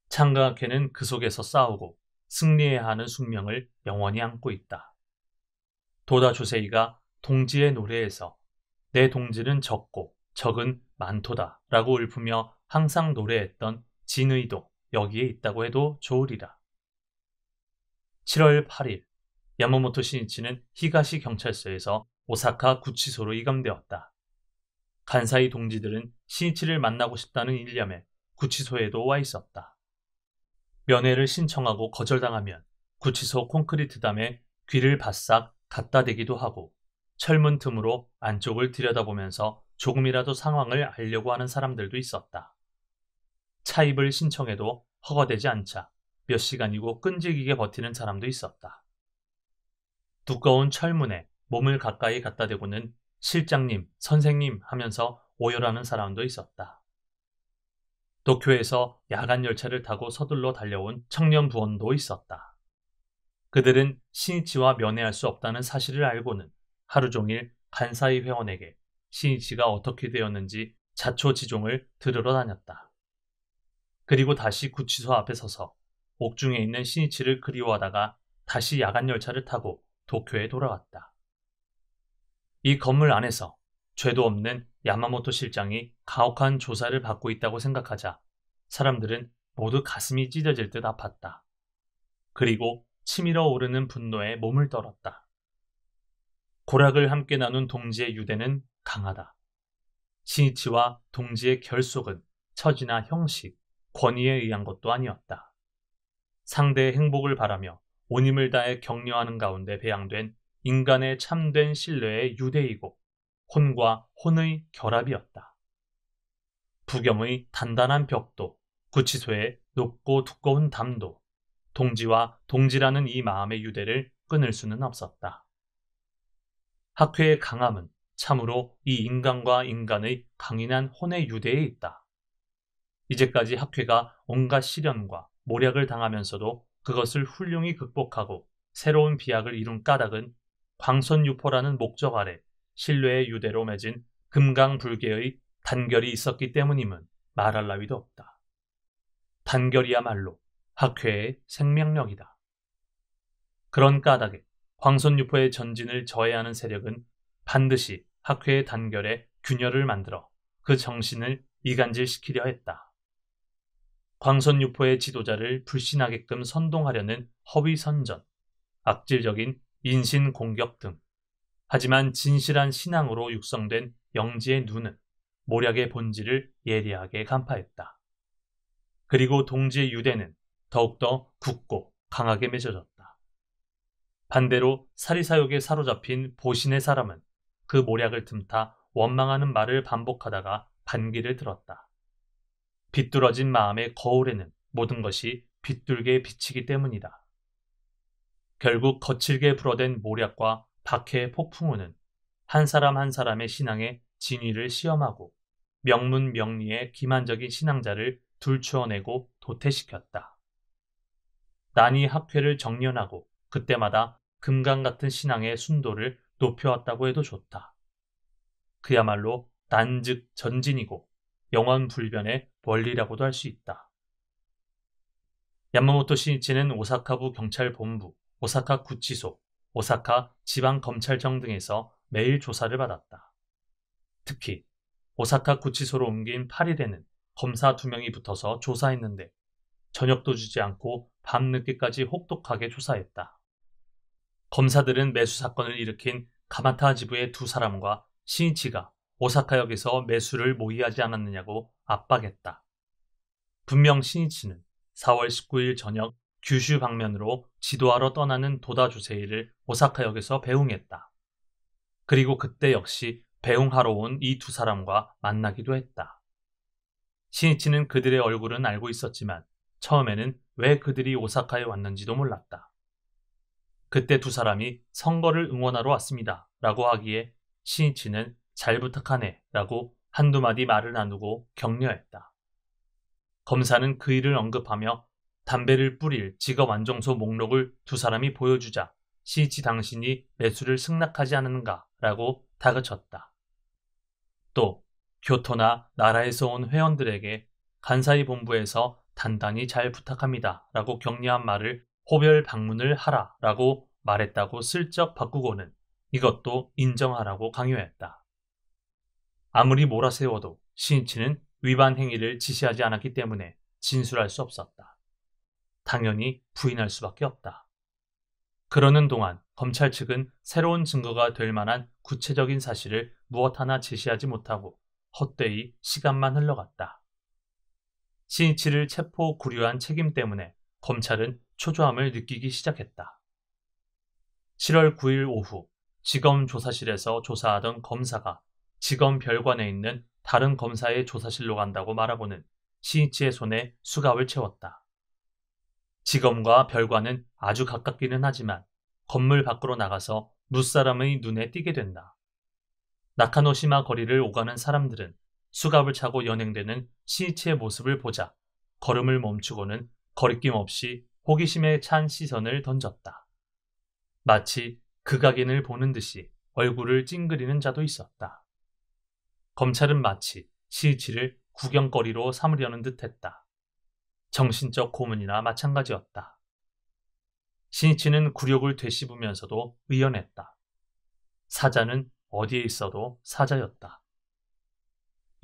창가학회는 그 속에서 싸우고 승리해야 하는 숙명을 영원히 안고 있다. 도다 조세이가 동지의 노래에서 내 동지는 적고 적은 많도다 라고 읊으며 항상 노래했던 진의도 여기에 있다고 해도 좋으리라. 7월 8일 야마모토 신이치는 히가시 경찰서에서 오사카 구치소로 이감되었다. 간사이 동지들은 신이치를 만나고 싶다는 일념에 구치소에도 와 있었다. 면회를 신청하고 거절당하면 구치소 콘크리트담에 귀를 바싹 갖다 대기도 하고 철문 틈으로 안쪽을 들여다보면서 조금이라도 상황을 알려고 하는 사람들도 있었다. 차입을 신청해도 허가되지 않자 몇 시간이고 끈질기게 버티는 사람도 있었다. 두꺼운 철문에 몸을 가까이 갖다 대고는 실장님, 선생님 하면서 오열하는 사람도 있었다. 도쿄에서 야간 열차를 타고 서둘러 달려온 청년 부원도 있었다. 그들은 신이치와 면회할 수 없다는 사실을 알고는 하루 종일 간사이 회원에게 신이치가 어떻게 되었는지 자초지종을 들으러 다녔다. 그리고 다시 구치소 앞에 서서 옥중에 있는 신이치를 그리워하다가 다시 야간 열차를 타고 도쿄에 돌아갔다. 이 건물 안에서 죄도 없는 야마모토 실장이 가혹한 조사를 받고 있다고 생각하자 사람들은 모두 가슴이 찢어질 듯 아팠다. 그리고 치밀어 오르는 분노에 몸을 떨었다. 고락을 함께 나눈 동지의 유대는 강하다. 신이치와 동지의 결속은 처지나 형식, 권위에 의한 것도 아니었다. 상대의 행복을 바라며 온 힘을 다해 격려하는 가운데 배양된 인간의 참된 신뢰의 유대이고 혼과 혼의 결합이었다. 부겸의 단단한 벽도, 구치소의 높고 두꺼운 담도, 동지와 동지라는 이 마음의 유대를 끊을 수는 없었다. 학회의 강함은 참으로 이 인간과 인간의 강인한 혼의 유대에 있다. 이제까지 학회가 온갖 시련과 모략을 당하면서도 그것을 훌륭히 극복하고 새로운 비약을 이룬 까닭은 광선유포라는 목적 아래 신뢰의 유대로 맺은 금강불개의 단결이 있었기 때문임은 말할 나위도 없다. 단결이야말로 학회의 생명력이다. 그런 까닭에 광선유포의 전진을 저해하는 세력은 반드시 학회의 단결에 균열을 만들어 그 정신을 이간질시키려 했다. 광선유포의 지도자를 불신하게끔 선동하려는 허위선전, 악질적인 인신공격 등. 하지만 진실한 신앙으로 육성된 영지의 눈은 모략의 본질을 예리하게 간파했다. 그리고 동지의 유대는 더욱더 굳고 강하게 맺어졌다. 반대로 사리사욕에 사로잡힌 보신의 사람은 그 모략을 틈타 원망하는 말을 반복하다가 반기를 들었다. 비뚤어진 마음의 거울에는 모든 것이 비뚤게 비치기 때문이다. 결국 거칠게 불어댄 모략과 박해의 폭풍우는 한 사람 한 사람의 신앙의 진위를 시험하고 명문명리의 기만적인 신앙자를 둘추어내고 도태시켰다. 난이 학회를 정련하고 그때마다 금강 같은 신앙의 순도를 높여왔다고 해도 좋다. 그야말로 난즉 전진이고 영원불변의 원리라고도 할 수 있다. 야마모토 신이치는 오사카부 경찰본부, 오사카 구치소, 오사카 지방검찰청 등에서 매일 조사를 받았다. 특히 오사카 구치소로 옮긴 8일에는 검사 2명이 붙어서 조사했는데 저녁도 주지 않고 밤늦게까지 혹독하게 조사했다. 검사들은 매수 사건을 일으킨 가마타 지부의 2사람과 신이치가 오사카역에서 매수를 모의하지 않았느냐고 압박했다. 분명 신이치는 4월 19일 저녁 규슈 방면으로 지도하러 떠나는 도다 주세이를 오사카역에서 배웅했다. 그리고 그때 역시 배웅하러 온 이 2사람과 만나기도 했다. 신이치는 그들의 얼굴은 알고 있었지만 처음에는 왜 그들이 오사카에 왔는지도 몰랐다. 그때 2사람이 선거를 응원하러 왔습니다 라고 하기에 신이치는 잘 부탁하네 라고 한두 마디 말을 나누고 격려했다. 검사는 그 일을 언급하며 담배를 뿌릴 직업안정소 목록을 2사람이 보여주자 신이치 당신이 매수를 승낙하지 않는가 라고 다그쳤다. 또 교토나 나라에서 온 회원들에게 간사이 본부에서 단단히 잘 부탁합니다 라고 격려한 말을 호별 방문을 하라 라고 말했다고 슬쩍 바꾸고는 이것도 인정하라고 강요했다. 아무리 몰아세워도 신이치는 위반 행위를 지시하지 않았기 때문에 진술할 수 없었다. 당연히 부인할 수밖에 없다. 그러는 동안 검찰 측은 새로운 증거가 될 만한 구체적인 사실을 무엇 하나 제시하지 못하고 헛되이 시간만 흘러갔다. 신이치를 체포 구류한 책임 때문에 검찰은 초조함을 느끼기 시작했다. 7월 9일 오후 지검 조사실에서 조사하던 검사가 지검 별관에 있는 다른 검사의 조사실로 간다고 말하고는 신이치의 손에 수갑을 채웠다. 지검과 별관은 아주 가깝기는 하지만 건물 밖으로 나가서 무사람의 눈에 띄게 된다. 나카노시마 거리를 오가는 사람들은 수갑을 차고 연행되는 신이치의 모습을 보자 걸음을 멈추고는 거리낌 없이 호기심에 찬 시선을 던졌다. 마치 극악인을 보는 듯이 얼굴을 찡그리는 자도 있었다. 검찰은 마치 신이치를 구경거리로 삼으려는 듯했다. 정신적 고문이나 마찬가지였다. 신이치는 굴욕을 되씹으면서도 의연했다. 사자는 어디에 있어도 사자였다.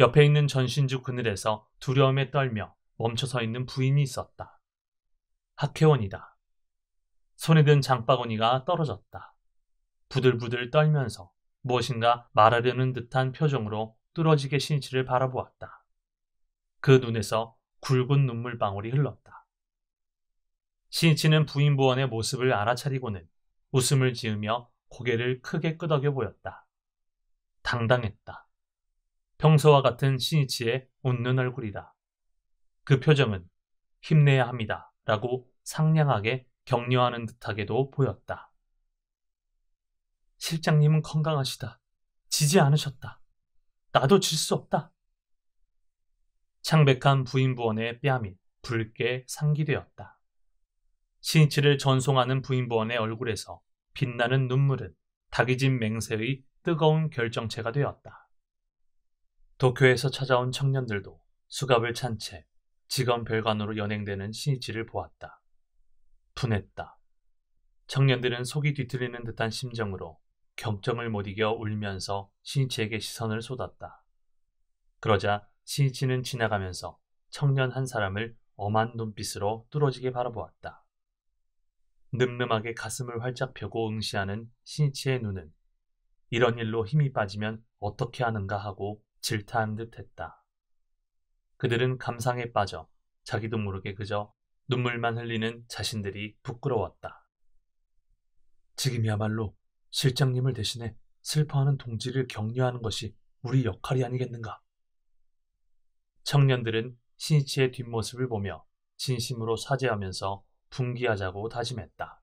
옆에 있는 전신주 그늘에서 두려움에 떨며 멈춰서 있는 부인이 있었다. 학회원이다. 손에 든 장바구니가 떨어졌다. 부들부들 떨면서 무엇인가 말하려는 듯한 표정으로 뚫어지게 신이치를 바라보았다. 그 눈에서 굵은 눈물방울이 흘렀다. 신이치는 부인부원의 모습을 알아차리고는 웃음을 지으며 고개를 크게 끄덕여 보였다. 당당했다. 평소와 같은 신이치의 웃는 얼굴이다. 그 표정은 힘내야 합니다 라고 상냥하게 격려하는 듯하게도 보였다. 실장님은 건강하시다. 지지 않으셨다. 나도 질 수 없다. 창백한 부인부원의 뺨이 붉게 상기되었다. 신이치를 전송하는 부인부원의 얼굴에서 빛나는 눈물은 닭이진 맹세의 뜨거운 결정체가 되었다. 도쿄에서 찾아온 청년들도 수갑을 찬 채 직원 별관으로 연행되는 신이치를 보았다. 분했다. 청년들은 속이 뒤틀리는 듯한 심정으로 격정을 못 이겨 울면서 신이치에게 시선을 쏟았다. 그러자 신이치는 지나가면서 청년 한 사람을 엄한 눈빛으로 뚫어지게 바라보았다. 늠름하게 가슴을 활짝 펴고 응시하는 신이치의 눈은 이런 일로 힘이 빠지면 어떻게 하는가 하고 질타한 듯 했다. 그들은 감상에 빠져 자기도 모르게 그저 눈물만 흘리는 자신들이 부끄러웠다. 지금이야말로 실장님을 대신해 슬퍼하는 동지를 격려하는 것이 우리 역할이 아니겠는가. 청년들은 신이치의 뒷모습을 보며 진심으로 사죄하면서 분기하자고 다짐했다.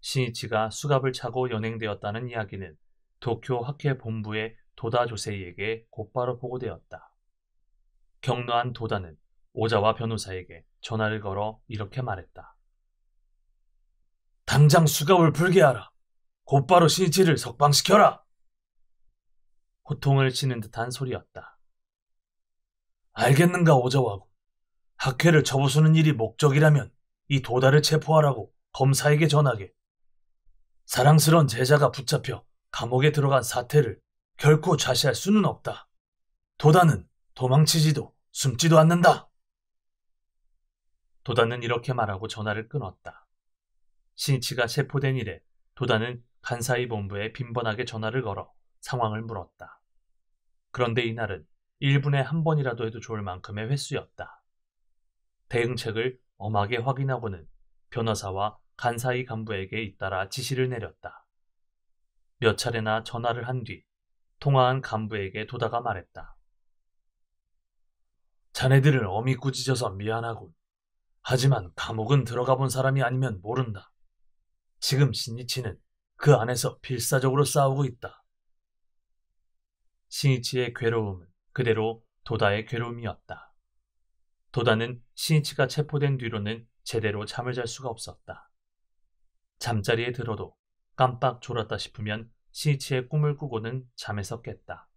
신이치가 수갑을 차고 연행되었다는 이야기는 도쿄 학회 본부의 도다 조세이에게 곧바로 보고되었다. 격노한 도다는 오자와 변호사에게 전화를 걸어 이렇게 말했다. 당장 수갑을 풀게 하라. 곧바로 신이치를 석방시켜라. 호통을 치는 듯한 소리였다. 알겠는가 오자와고. 학회를 접어쓰는 일이 목적이라면 이 도다를 체포하라고 검사에게 전하게. 사랑스런 제자가 붙잡혀 감옥에 들어간 사태를 결코 좌시할 수는 없다. 도다는 도망치지도 숨지도 않는다. 도다는 이렇게 말하고 전화를 끊었다. 신이치가 체포된 이래 도다는 간사이 본부에 빈번하게 전화를 걸어 상황을 물었다. 그런데 이날은 1분에 한 번이라도 해도 좋을 만큼의 횟수였다. 대응책을 엄하게 확인하고는 변호사와 간사이 간부에게 잇따라 지시를 내렸다. 몇 차례나 전화를 한 뒤 통화한 간부에게 도다가 말했다. 자네들을 엄히 꾸짖어서 미안하군. 하지만 감옥은 들어가 본 사람이 아니면 모른다. 지금 신이치는 그 안에서 필사적으로 싸우고 있다. 신이치의 괴로움은 그대로 도다의 괴로움이었다. 도다는 신이치가 체포된 뒤로는 제대로 잠을 잘 수가 없었다. 잠자리에 들어도 깜빡 졸았다 싶으면 신이치의 꿈을 꾸고는 잠에서 깼다.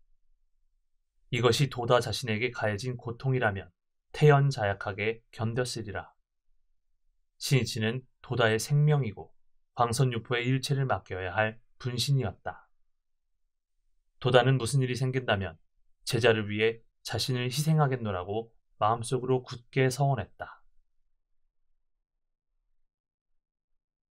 이것이 도다 자신에게 가해진 고통이라면 태연자약하게 견뎠으리라. 신이치는 도다의 생명이고 광선유포의 일체를 맡겨야 할 분신이었다. 도다는 무슨 일이 생긴다면 제자를 위해 자신을 희생하겠노라고 마음속으로 굳게 서원했다.